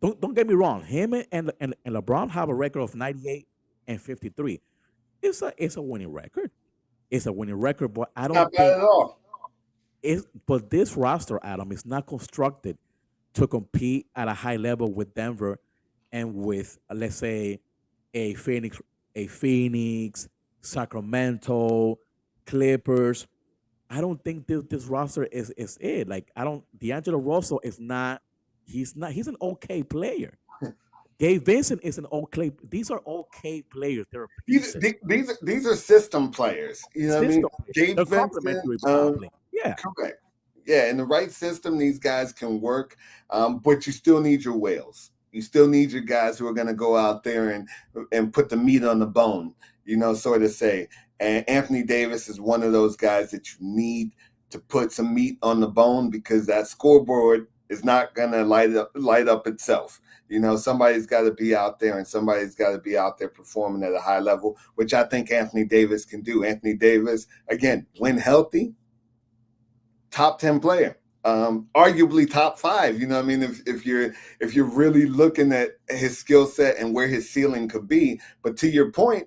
Don't get me wrong. Him and LeBron have a record of 98 and 53. It's a winning record. It's a winning record, but I don't Not bad think at all. but this roster, Adam, is not constructed to compete at a high level with Denver and with let's say a Phoenix, a Phoenix, Sacramento, Clippers. I don't think this roster is it. Like I don't D'Angelo Russell is not he's an okay player. Gabe Vincent is an okay. These are okay players. They're pieces. These are system players. You know what I mean? System players. Gabe They're Vincent, complementary players. Yeah. correct. Yeah, in the right system, these guys can work, but you still need your whales. You still need your guys who are going to go out there and put the meat on the bone, sort of say. And Anthony Davis is one of those guys that you need to put some meat on the bone because that scoreboard is not going to light up itself. Somebody's got to be out there and somebody's got to be out there performing at a high level, which I think Anthony Davis can do. Anthony Davis, again, when healthy, top 10 player, arguably top 5. You know what I mean? If you're really looking at his skill set and where his ceiling could be, but to your point,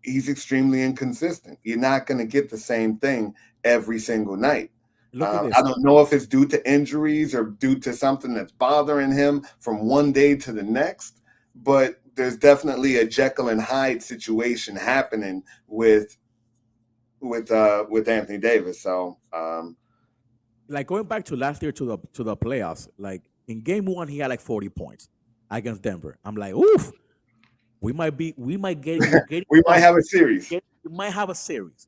he's extremely inconsistent. You're not going to get the same thing every single night. Look at I this. don't know if it's due to injuries or due to something that's bothering him from one day to the next, but there's definitely a Jekyll and Hyde situation happening with Anthony Davis. So Like going back to last year to the playoffs, like in game 1 he had like 40 points against Denver. I'm like, oof, we might get we might have a series. we might have a series.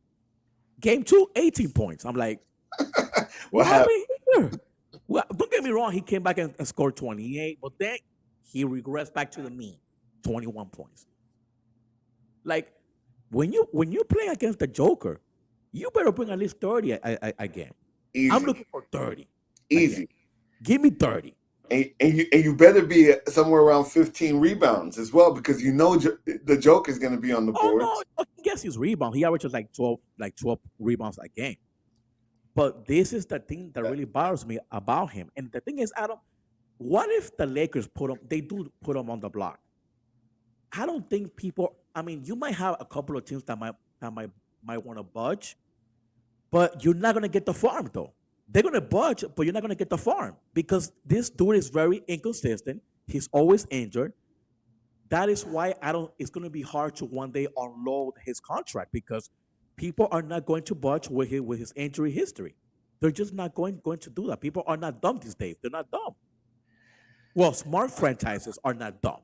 Game 2, 18 points. I'm like, what What happened? happened here? Well, don't get me wrong, he came back and scored 28, but then he regressed back to the mean, 21 points. Like when you play against the Joker, you better bring at least 30 a game. Easy, I'm looking for 30. easy. Give me 30. And you better be somewhere around 15 rebounds as well because the joke is going to be on the Oh board. no, I guess his rebound. He averages like 12 rebounds a game. But this is the thing that really bothers me about him. And the thing is, Adam, what if the Lakers they do put him on the block? I don't think people. I mean, you might have a couple of teams that might want to budge, but you're not gonna get the farm though. They're gonna budge, but you're not gonna get the farm because this dude is very inconsistent. He's always injured. That is why I don't. It's gonna be hard to one day unload his contract because people are not going to budge with his injury history. They're just not going to do that. People are not dumb these days. They're not dumb. Well, smart franchises are not dumb.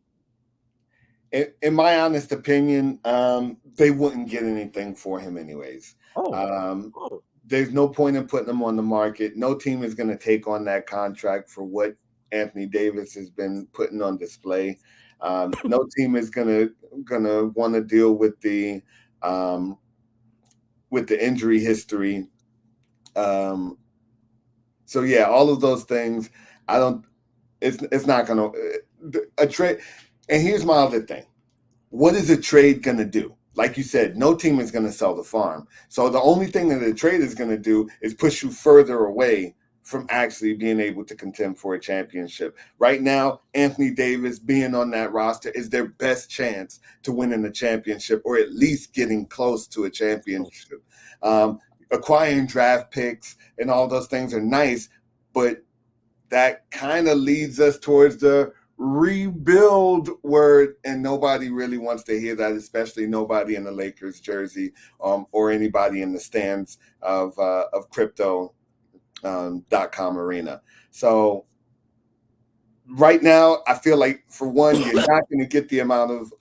In my honest opinion, they wouldn't get anything for him anyways. Oh, Um, oh, there's no point in putting him on the market. No team is going to take on that contract for what Anthony Davis has been putting on display. No team is gonna want to deal um, with the injury history. Um, so yeah, all of those things. I don't. It's not gonna a trade. And here's my other thing: what is a trade gonna do? Like you said, no team is gonna sell the farm. So the only thing that a trade is gonna do is push you further away from actually being able to contend for a championship. Right now, Anthony Davis being on that roster is their best chance to winning the championship or at least getting close to a championship. Acquiring draft picks and all those things are nice, but that kind of leads us towards the rebuild word, and nobody really wants to hear that, especially nobody in the Lakers jersey or anybody in the stands of crypto.com arena. So right now, I feel like for one, you're not going to get the amount of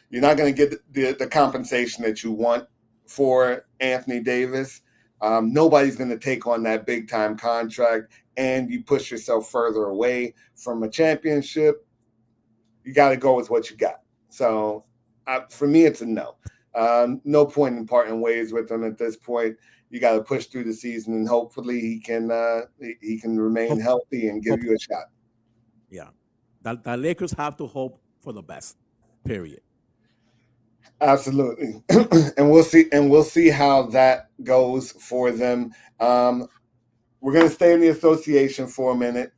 you're not going to get the compensation that you want for Anthony Davis. Nobody's going to take on that big time contract, and you push yourself further away from a championship. You got to go with what you got. So for me, it's a no. No point in parting ways with him at this point. You got to push through the season, and hopefully he can remain healthy and give you a shot. yeah. The Lakers have to hope for the best. Period. Absolutely, and we'll see how that goes for them. We're going to stay in the association for a minute.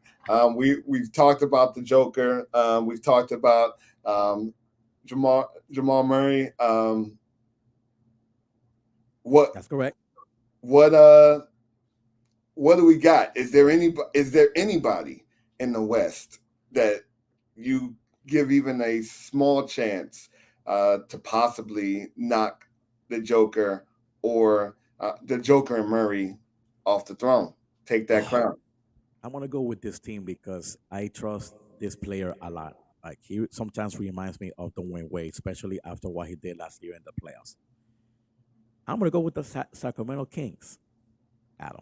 We've talked about the Joker. We've talked about Jamal Murray. That's correct. What do we got? Is there anybody in the West that you give even a small chance to possibly knock the Joker or the Joker and Murray off the throne, take that crown? I want to go with this team because I trust this player a lot. Like he sometimes reminds me of Dwayne Wade, especially after what he did last year in the playoffs. I'm gonna go with the Sacramento Kings, Adam.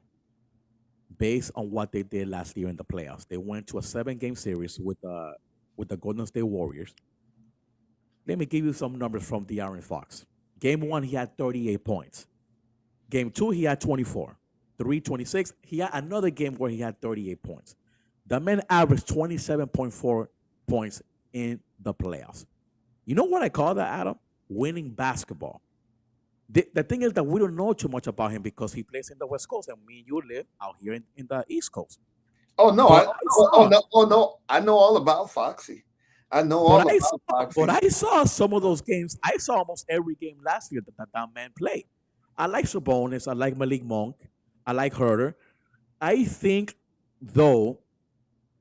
based on what they did last year in the playoffs. They went to a 7-game series with the Golden State Warriors. Let me give you some numbers from De'Aaron Fox. Game 1, he had 38 points. Game 2, he had 24. 3, 26. He had another game where he had 38 points. The man averaged 27.4 points in the playoffs. You know what I call that, Adam? Winning basketball. The thing is that we don't know too much about him because he plays in the West Coast and me and you live out here in the East Coast. Oh no! But I know all about Foxy. I know all But I about saw, Foxy. but I saw some of those games. I saw almost every game last year that man played. I like Sabonis. I like Malik Monk. I like Herter. I think though,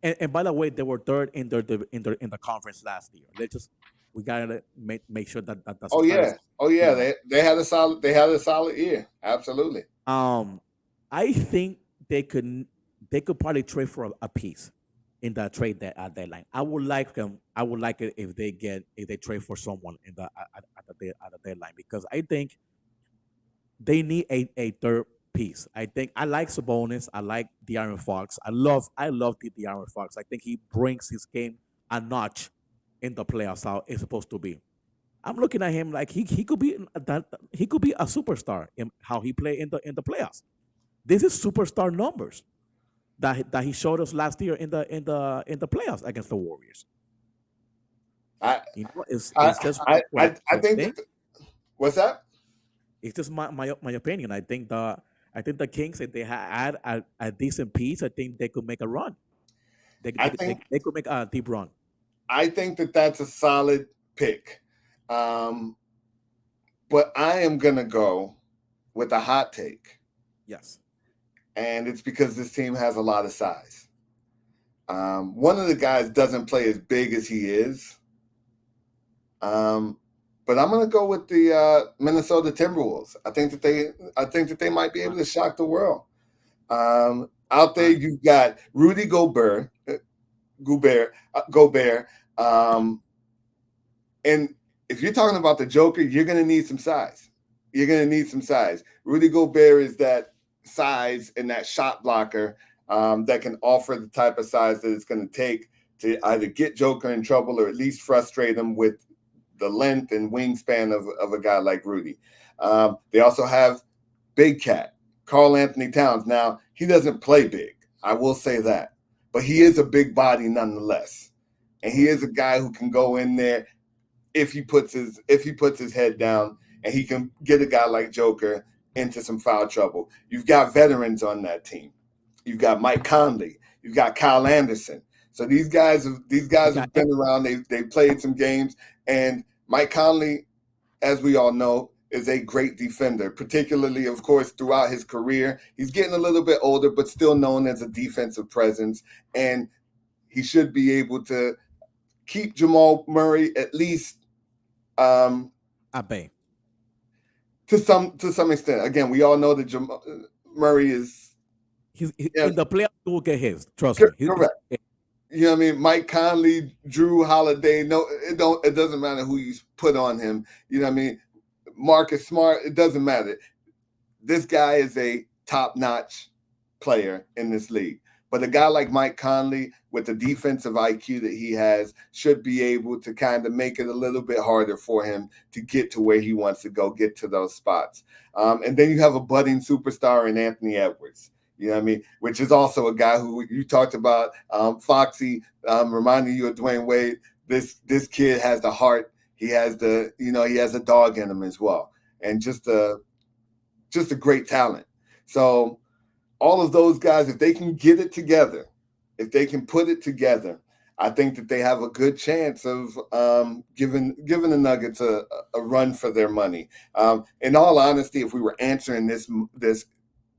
and by the way, they were third in the conference last year. We gotta make sure that's Oh a fact. yeah, oh You yeah. know, They had a solid year. Absolutely. I think they could probably trade for a piece in the trade deadline. I would like it if they trade for someone in the at the deadline because I think they need a third piece. I think I like Sabonis. I like De'Aaron Fox. I love the De'Aaron Fox. I think he brings his game a notch in the playoffs how it's supposed to be. I'm looking at him like he could be he could be a superstar in how he play in the playoffs. This is superstar numbers that he showed us last year in the playoffs against the Warriors. I It's just what I I think think. that what's that? It's just my opinion. I think the Kings, if they had a decent piece, I think they could make a run. They, I they, they, think they could make a deep run. I think that that's a solid pick. Um, but I am gonna go with a hot take, Yes. and it's because this team has a lot of size. One of the guys doesn't play as big as he is, but I'm gonna go with the Minnesota Timberwolves. I think that they might be able to shock the world. Out there, Fine. you've got Rudy Gobert. Um, and if you're talking about the Joker, you're going to need some size. You're going to need some size. Rudy Gobert is that size and that shot blocker that can offer the type of size that it's going to take to either get Joker in trouble or at least frustrate him with the length and wingspan of a guy like Rudy. They also have Big Cat, Carl Anthony Towns. Now, he doesn't play big. I will say that. But he is a big body nonetheless. And he is a guy who can go in there if he puts his head down and he can get a guy like Joker into some foul trouble. You've got veterans on that team. You've got Mike Conley. You've got Kyle Anderson. So these guys You got have been around. They've played some games. And Mike Conley, as we all know, is a great defender, particularly, of course, throughout his career. He's getting a little bit older, but still known as a defensive presence. And he should be able to keep Jamal Murray at least I bet. to some extent. Again, we all know that Jamal Murray is yeah, In the playoffs, he will get his. Trust me. correct. You know what I mean? Mike Conley, Drew Holiday. No, it doesn't matter who you put on him. You know what I mean? Marcus Smart. It doesn't matter. This guy is a top-notch player in this league. But a guy like Mike Conley, with the defensive IQ that he has, should be able to kind of make it a little bit harder for him to get to where he wants to go, get to those spots. And then you have a budding superstar in Anthony Edwards. You know what I mean? Which is also a guy who you talked about, Foxy, reminding you of Dwayne Wade. This kid has the heart. He has he has a dog in him as well, and just a great talent. So all of those guys, if they can get it together, if they can put it together, I think that they have a good chance of giving the Nuggets a run for their money. In all honesty, if we were answering this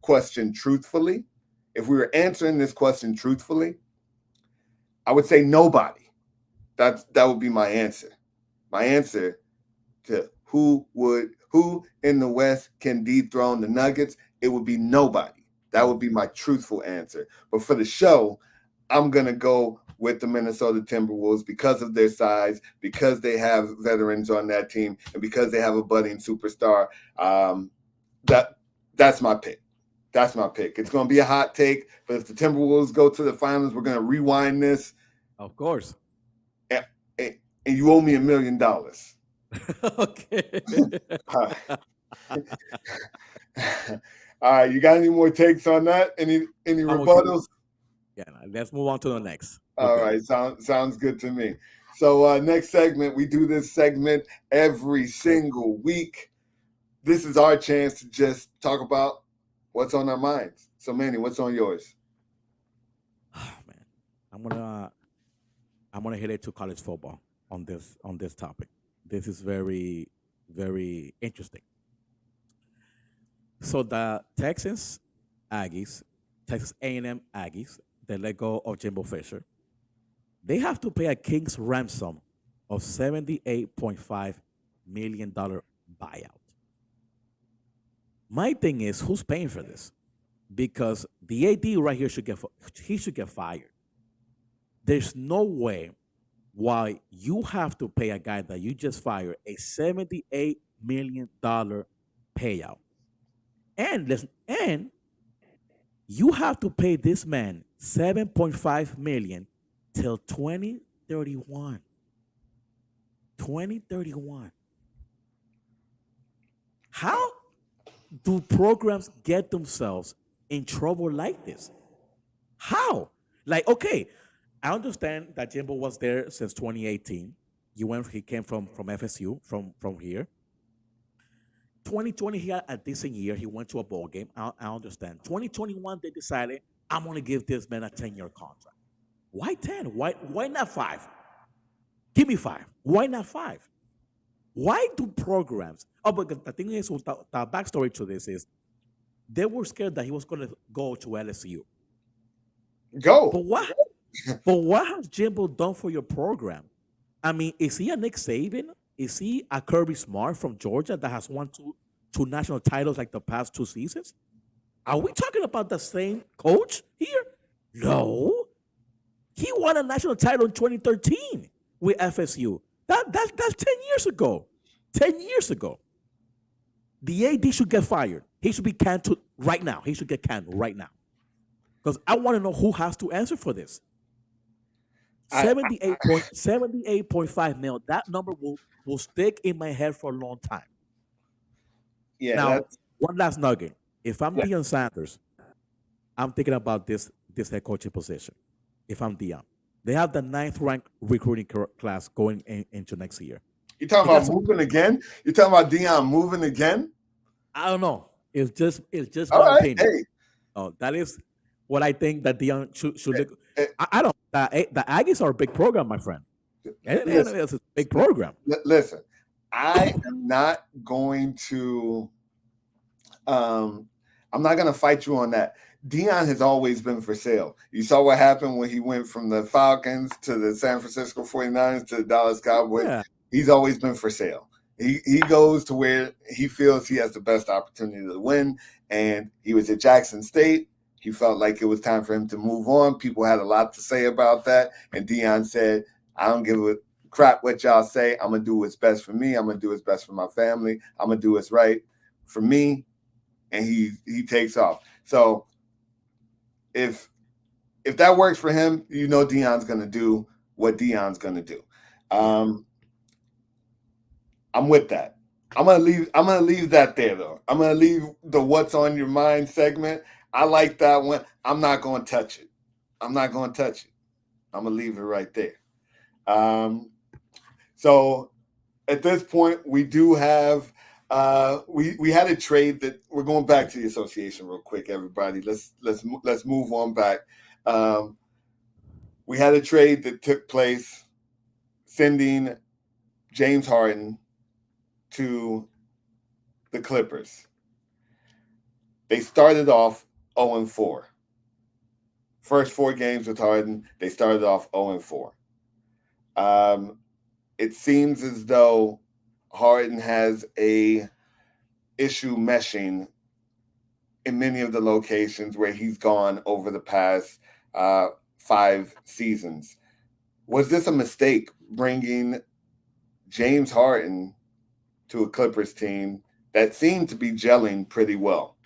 question truthfully, I would say nobody. That would be my answer. My answer to who in the West can dethrone the Nuggets, it would be nobody. That would be my truthful answer. But for the show, I'm going to go with the Minnesota Timberwolves because of their size, because they have veterans on that team, and because they have a budding superstar. That's my pick. That's my pick. It's going to be a hot take, but if the Timberwolves go to the finals, we're going to rewind this. Of course. And, and you owe me $1 million. Okay. All right. You got any more takes on that? Any I'm okay. rebuttals? Yeah, let's move on to the next. All right. Sounds good to me. So next segment, we do this segment every single week. This is our chance to just talk about what's on our minds. So Manny, what's on yours? Oh, man, I'm gonna hit it to college football on this topic. This is very very interesting. So the Aggies, Texas A&M Aggies, they let go of Jimbo Fisher. They have to pay a king's ransom of $78.5 million buyout. My thing is, who's paying for this? Because the AD right here he should get fired. There's no way why you have to pay a guy that you just fired a $78 million payout, and you have to pay this man 7.5 million till 2031. 2031. How do programs get themselves in trouble like this? How? Like, okay, I understand that Jimbo was there since 2018. He came from FSU, from here. 2020, he had a decent year. He went to a bowl game. I understand. 2021, they decided, I'm going to give this man a 10-year contract. Why 10? Why not 5? Give me 5. Why not 5? Why do programs? Oh, but the thing is, the backstory to this is they were scared that he was going to go to LSU. Go. But what? But what has Jimbo done for your program? I mean, is he a Nick Saban? Is he a Kirby Smart from Georgia that has won two national titles like the past 2 seasons? Are we talking about the same coach here? No. He won a national title in 2013 with FSU. That's 10 years ago. 10 years ago. The AD should get fired. He should be canned right now. He should get canned right now. Because I want to know who has to answer for this. 78.5 mil. That number will stick in my head for a long time. Yeah. Now, one last nugget. If I'm Deion Sanders, I'm thinking about this head coaching position. If I'm Deion, they have the 9th ranked recruiting class going into next year. You talking about moving again? You talking about Deion moving again? I don't know. It's just All my right. opinion. Hey. Oh, that is what I think that Deion should look. I don't. The Aggies are a big program, my friend. It's a big program. Listen, I am not going to. I'm not going to fight you on that. Deion has always been for sale. You saw what happened when he went from the Falcons to the San Francisco 49ers to the Dallas Cowboys. Yeah. He's always been for sale. He goes to where he feels he has the best opportunity to win. And he was at Jackson State. He felt like it was time for him to move on. People had a lot to say about that. And Deion said, I don't give a crap what y'all say. I'm going to do what's best for me. I'm going to do what's best for my family. I'm going to do what's right for me. And he takes off. So if that works for him, you know Deion's going to do what Deion's going to do. I'm with that. I'm gonna leave that there though. I'm gonna leave the what's on your mind segment. I like that one. I'm not gonna touch it. I'm gonna leave it right there. So at this point, we do have we had a trade that we're going back to the association real quick, everybody. Let's move on back. We had a trade that took place sending James Harden to the Clippers. They started off 0-4. First 4 games with Harden, they started off 0-4. It seems as though Harden has a issue meshing in many of the locations where he's gone over the past 5 seasons. Was this a mistake bringing James Harden to a Clippers team that seemed to be gelling pretty well?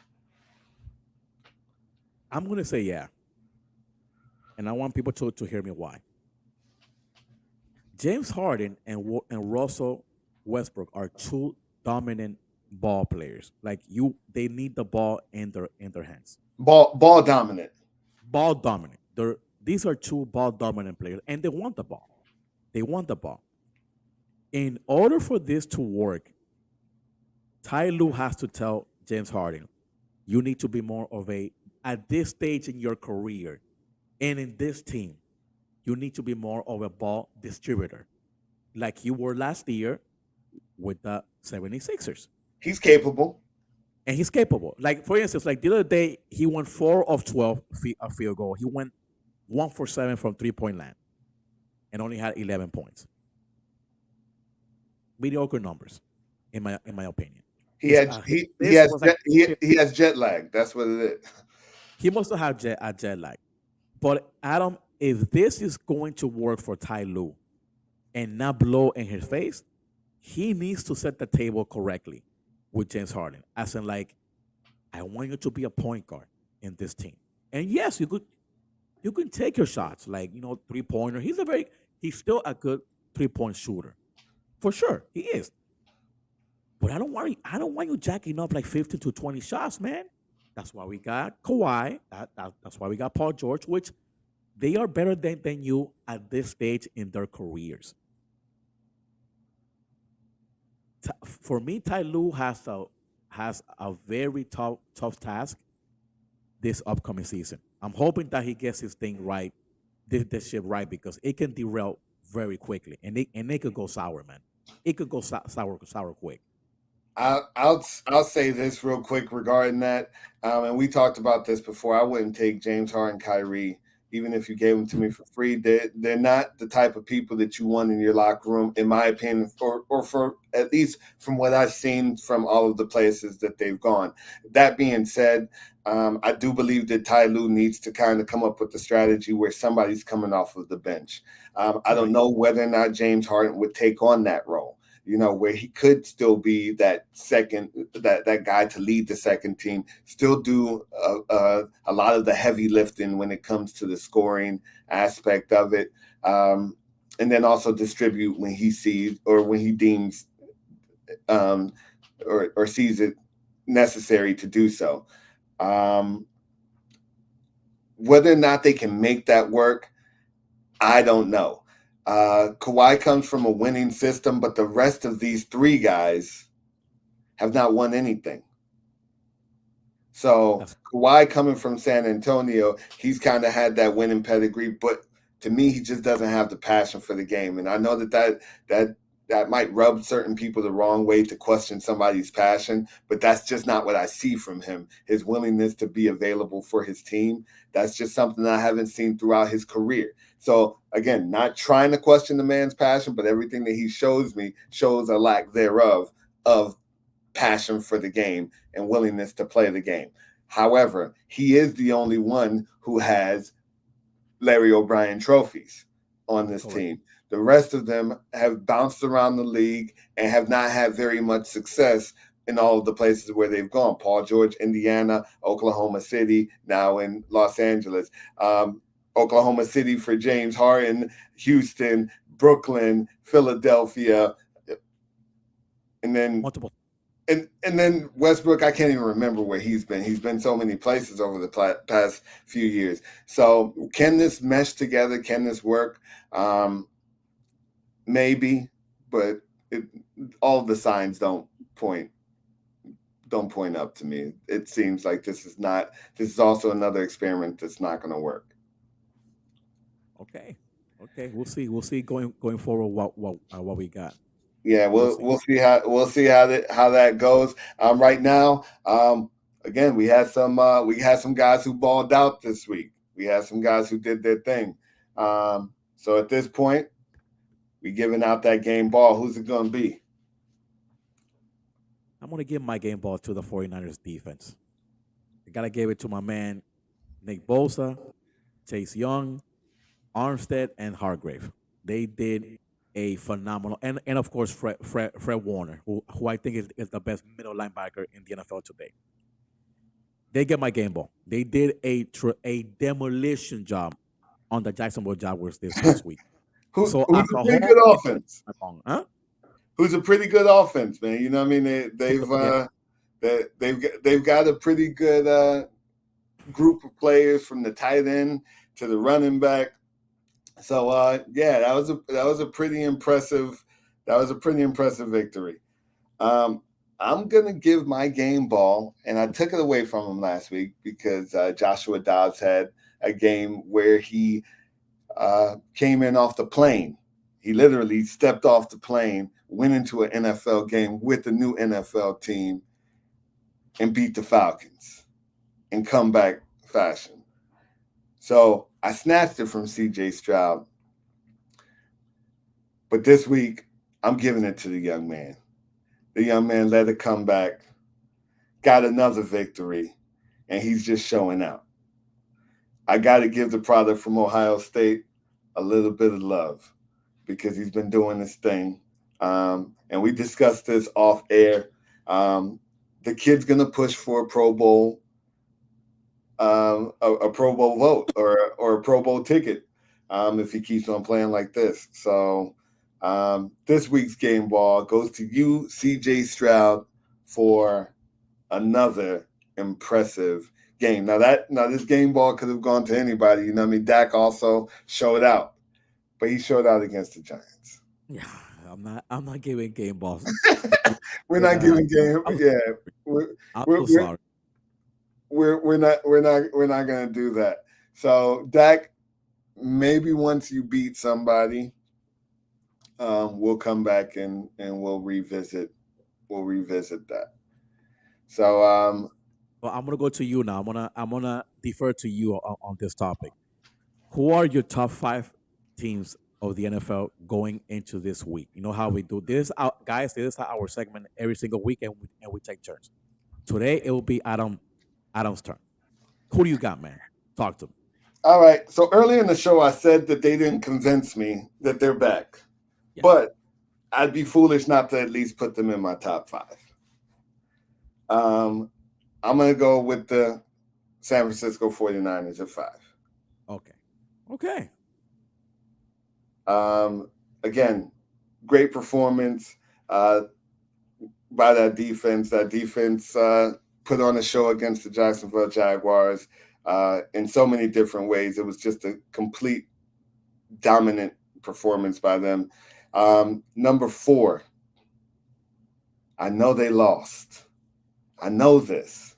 I'm gonna say yeah, and I want people to hear me why. James Harden and Russell Westbrook are two dominant ball players. Like they need the ball in their hands. Ball dominant. Ball dominant. These are two ball dominant players, and they want the ball. They want the ball. In order for this to work, Ty Lue has to tell James Harden, you need to be more of a at this stage in your career and in this team, you need to be more of a ball distributor, like you were last year with the 76ers. He's capable. And he's capable. Like, for instance, like the other day, he went 4 of 12 a field goal. He went 1 for 7 from 3-point land and only had 11 points. Mediocre numbers, in my opinion. He had he has Like, he has jet lag. That's what it is. he must have had a jet lag. But Adam, if this is going to work for Ty Lue and not blow in his face, he needs to set the table correctly with James Harden. As in, like, I want you to be a point guard in this team. And yes, you can take your shots, like 3-pointer. He's still a good 3-point shooter. For sure. He is. But I don't want you jacking up like 15 to 20 shots, man. That's why we got Kawhi. That's why we got Paul George, which they are better than you at this stage in their careers. For me, Ty Lue has a very tough task this upcoming season. I'm hoping that he gets his thing right, this ship right, because it can derail very quickly, and it could go sour, man. It could go sour quick. I'll say this real quick regarding that, and we talked about this before. I wouldn't take James Harden, Kyrie, even if you gave them to me for free. They're not the type of people that you want in your locker room, in my opinion, or for at least from what I've seen from all of the places that they've gone. That being said, I do believe that Ty Lue needs to kind of come up with a strategy where somebody's coming off of the bench. I don't know whether or not James Harden would take on that role, where he could still be that guy to lead the second team, still do a lot of the heavy lifting when it comes to the scoring aspect of it, and then also distribute when he sees or when he deems or sees it necessary to do so. Whether or not they can make that work, I don't know. Kawhi comes from a winning system, but the rest of these three guys have not won anything. So Kawhi coming from San Antonio, he's kind of had that winning pedigree, but to me, he just doesn't have the passion for the game. And I know that might rub certain people the wrong way to question somebody's passion, but that's just not what I see from him. His willingness to be available for his team, that's just something I haven't seen throughout his career. So again, not trying to question the man's passion, but everything that he shows me shows a lack thereof of passion for the game and willingness to play the game. However, he is the only one who has Larry O'Brien trophies on this team. The rest of them have bounced around the league and have not had very much success in all of the places where they've gone. Paul George, Indiana, Oklahoma City, now in Los Angeles. Oklahoma City for James Harden, Houston, Brooklyn, Philadelphia, and then multiple. And then Westbrook, I can't even remember where he's been. He's been so many places over the past few years. So can this mesh together? Can this work? Maybe, but all of the signs don't point up to me. It seems like this is also another experiment that's not going to work. Okay. We'll see going forward what we got. Yeah, we'll see how that goes. Right now, again, we had some guys who balled out this week. We had some guys who did their thing. So at this point, we giving out that game ball. Who's it going to be? I'm going to give my game ball to the 49ers defense. I got to give it to my man, Nick Bosa, Chase Young, Armstead, and Hargrave. They did a phenomenal, and of course, Fred Warner, who I think is the best middle linebacker in the NFL today. they get my game ball. They did a demolition job on the Jacksonville Jaguars this past week. So Who's as a a pretty whole, good it offense? was wrong, huh? Who's a pretty good offense, man? You know what I mean? Yeah. They've got a pretty good group of players from the tight end to the running back. So yeah, that was a pretty impressive victory. I'm gonna give my game ball, and I took it away from him last week because Joshua Dobbs had a game where he came in off the plane. He literally stepped off the plane, went into an NFL game with the new NFL team, and beat the Falcons in comeback fashion. So I snatched it from C.J. Stroud. But this week, I'm giving it to the young man. The young man led a comeback, got another victory, and he's just showing out. I got to give the product from Ohio State a little bit of love because he's been doing this thing. And we discussed this off air. The kid's going to push for a Pro Bowl, a Pro Bowl vote or a Pro Bowl ticket if he keeps on playing like this. So this week's game ball goes to you, C.J. Stroud, for another impressive game. Now this game ball could have gone to anybody. You know what I mean? Dak also showed out, but he showed out against the Giants. Yeah, I'm not giving game balls. We're not giving game. Yeah, I'm so sorry. We're not gonna do that. So Dak, maybe once you beat somebody, we'll come back and we'll revisit that. So well, I'm gonna go to you now. I'm gonna defer to you on this topic. Who are your top 5 teams of the NFL going into this week? You know how we do this, guys. This is our segment every single week, and we take turns. Today it will be Adam's turn. Who do you got, man? Talk to me. All right. So earlier in the show, I said that they didn't convince me that they're back, but I'd be foolish not to at least put them in my top 5. I'm going to go with the San Francisco 49ers at 5. Okay. Again, great performance by that defense. That defense put on a show against the Jacksonville Jaguars in so many different ways. It was just a complete dominant performance by them. Number 4, I know they lost. I know this,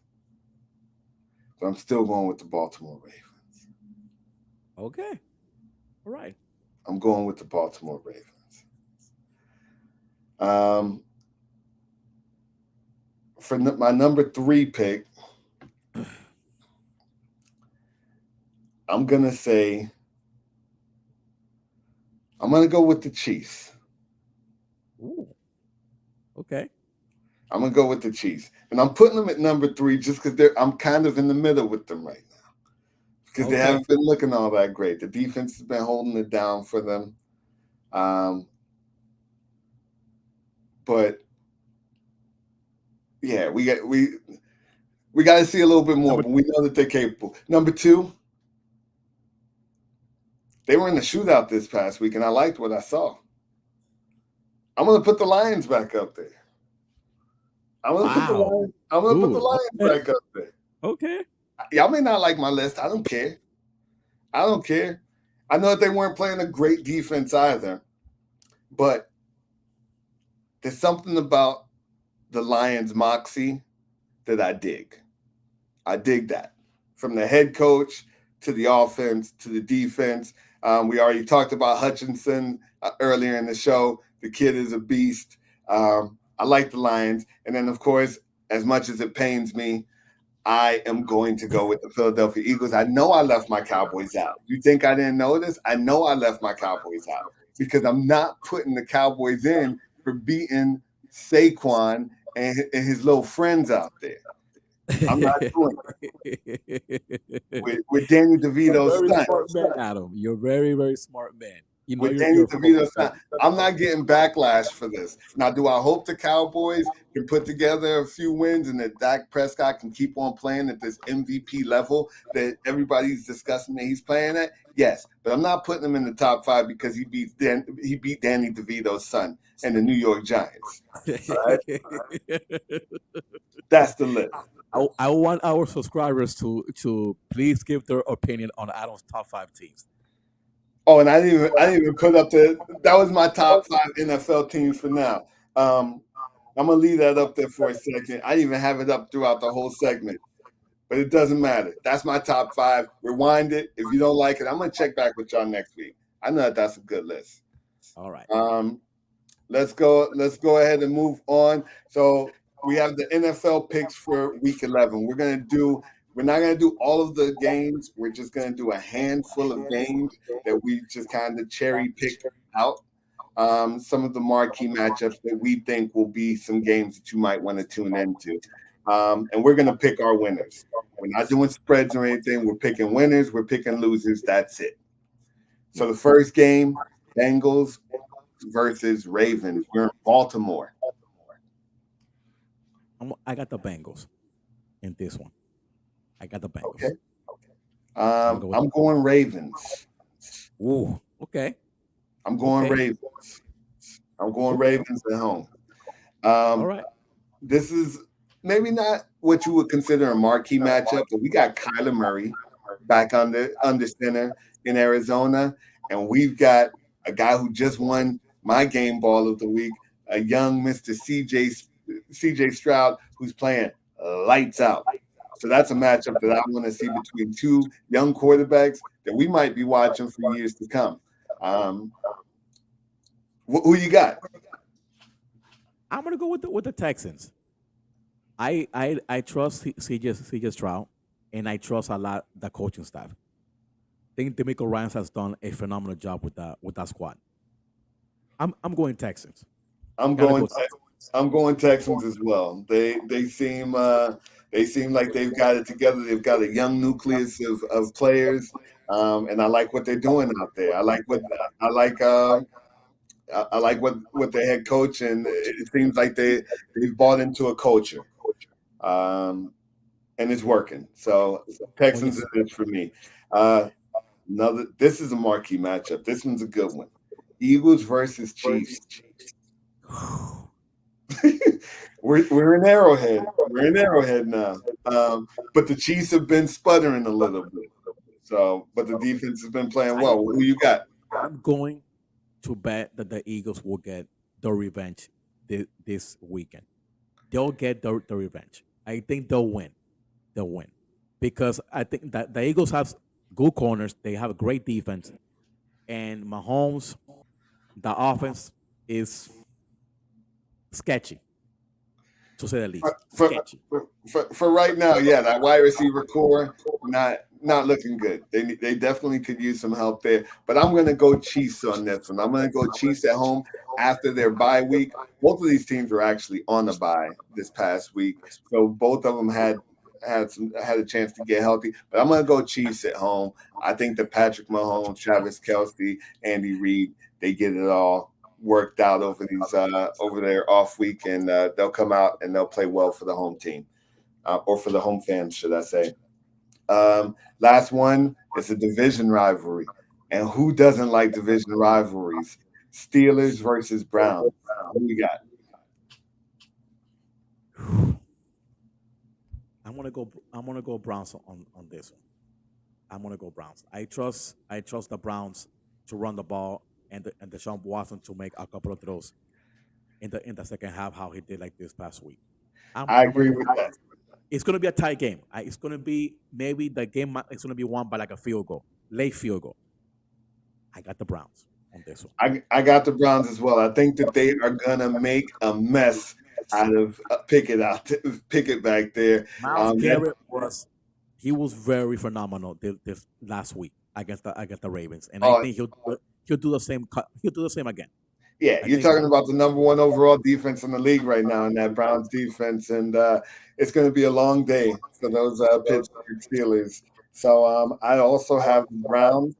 but I'm still going with the Baltimore Ravens. Okay. All right. I'm going with the Baltimore Ravens. For my number 3 pick, I'm going to go with the Chiefs. Ooh. Okay. I'm going to go with the Chiefs. And I'm putting them at number 3 just because I'm kind of in the middle with them right now. Because they haven't been looking all that great. The defense has been holding it down for them. But yeah, we got to see a little bit more, but we know that they're capable. Number 2, they were in the shootout this past week, and I liked what I saw. I'm going to put the Lions back up there. I'm going to put the Lions back up there. Okay. Y'all may not like my list. I don't care. I know that they weren't playing a great defense either, but there's something about the Lions' moxie that I dig. I dig that. From the head coach to the offense to the defense. We already talked about Hutchinson earlier in the show. The kid is a beast. I like the Lions. And then, of course, as much as it pains me, I am going to go with the Philadelphia Eagles. I know I left my Cowboys out. You think I didn't know this? I know I left my Cowboys out because I'm not putting the Cowboys in for beating Saquon and his little friends out there. I'm not doing it. With Danny DeVito's son. Smart man, Adam. You're a very, very smart man. You know with Danny you're full of DeVito's son. I'm not getting backlash for this. Now, do I hope the Cowboys can put together a few wins and that Dak Prescott can keep on playing at this MVP level that everybody's discussing that he's playing at? Yes, but I'm not putting him in the top 5 because he beat Danny DeVito's son and the New York Giants. Right? That's the list. I want our subscribers to please give their opinion on Adam's top 5 teams. Oh, and I didn't even put up that was my top 5 NFL teams for now. I'm gonna leave that up there for a second. I didn't even have it up throughout the whole segment, but it doesn't matter. That's my top 5. Rewind it. If you don't like it, I'm gonna check back with y'all next week. I know that's a good list. All right. Let's go ahead and move on. So we have the NFL picks for week 11. We're not going to do all of the games. We're just going to do a handful of games that we just kind of cherry pick out. Some of the marquee matchups that we think will be some games that you might want to tune into. And we're going to pick our winners. We're not doing spreads or anything. We're picking winners. We're picking losers. That's it. So the first game, Bengals versus Ravens. We're in Baltimore. I got the Bengals in this one. I got the Bengals. Okay. I'm going Ravens. Ooh, okay. I'm going Ravens. I'm going Ravens at home. All right. This is maybe not what you would consider a marquee matchup, but we got Kyler Murray back under center in Arizona, and we've got a guy who just won my game ball of the week, a young Mr. CJ Stroud, who's playing lights out. So that's a matchup that I want to see between two young quarterbacks that we might be watching for years to come. Who you got? I'm gonna go with the Texans. I trust CJ Stroud, and I trust a lot the coaching staff. I think DeMeco Ryans has done a phenomenal job with that squad. I'm going Texans. I'm going Texans as well. They seem like they've got it together. They've got a young nucleus of players, and I like what they're doing out there. I like what the head coach, and it seems like they've bought into a culture, and it's working. So Texans is it for me. This is a marquee matchup. This one's a good one. Eagles versus Chiefs. We're in Arrowhead. We're in Arrowhead now. But the Chiefs have been sputtering a little bit. So, but the defense has been playing well. Who you got? I'm going to bet that the Eagles will get the revenge this weekend. They'll get the revenge. I think they'll win. They'll win because I think that the Eagles have good corners. They have a great defense, and Mahomes, the offense is sketchy, to say the least. Sketchy. For right now, yeah, that wide receiver core not looking good. They definitely could use some help there. But I'm going to go Chiefs on this one. I'm going to go Chiefs at home after their bye week. Both of these teams were actually on the bye this past week, so both of them had a chance to get healthy. But I'm going to go Chiefs at home. I think that Patrick Mahomes, Travis Kelce, Andy Reid, they get it all worked out over their off week, and they'll come out and they'll play well for the home team, or for the home fans, should I say. Last one is a division rivalry, and who doesn't like division rivalries? Steelers versus Browns. What do we got? I'm gonna go Browns on this one. I'm gonna go Browns. I trust the Browns to run the ball and Deshaun Watson to make a couple of throws in the second half, how he did like this past week. I agree with that. It's gonna be a tight game. It's gonna be maybe the game. It's gonna be won by like a field goal, late field goal. I got the Browns on this one. I got the Browns as well. I think that they are gonna make a mess out of Pickett back there. Myles Garrett was very phenomenal this last week against the Ravens, and I think he'll do the same. He'll do the same again. Yeah, you're talking about the number one overall defense in the league right now in that Browns defense, and it's going to be a long day for those Pittsburgh Steelers. So I also have the Browns.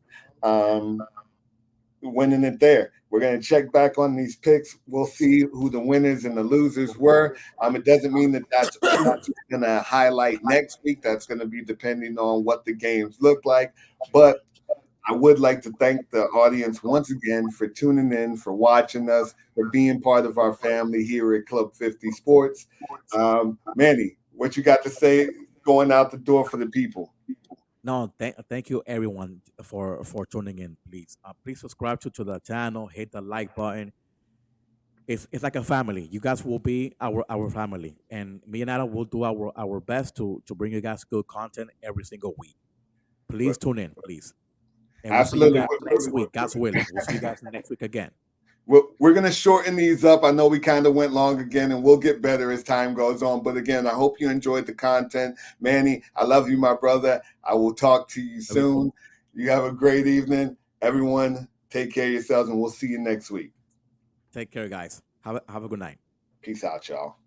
winning it there. We're going to check back on these picks. We'll see who the winners and the losers were. It doesn't mean that that's who we're going to highlight next week. That's going to be depending on what the games look like. But I would like to thank the audience once again for tuning in, for watching us, for being part of our family here at Club 50 Sports. Manny, what you got to say going out the door for the people? No, thank you everyone for tuning in. Please subscribe to the channel, hit the like button. It's like a family. You guys will be our family, and me and Adam will do our best to bring you guys good content every single week. Please tune in, please. And we'll see you Absolutely. guys next week, God's willing. We'll see you guys next week again. We're going to shorten these up. I know we kind of went long again, and we'll get better as time goes on. But again, I hope you enjoyed the content. Manny, I love you, my brother. I will talk to you soon. You have a great evening. Everyone, take care of yourselves, and we'll see you next week. Take care, guys. Have a good night. Peace out, y'all.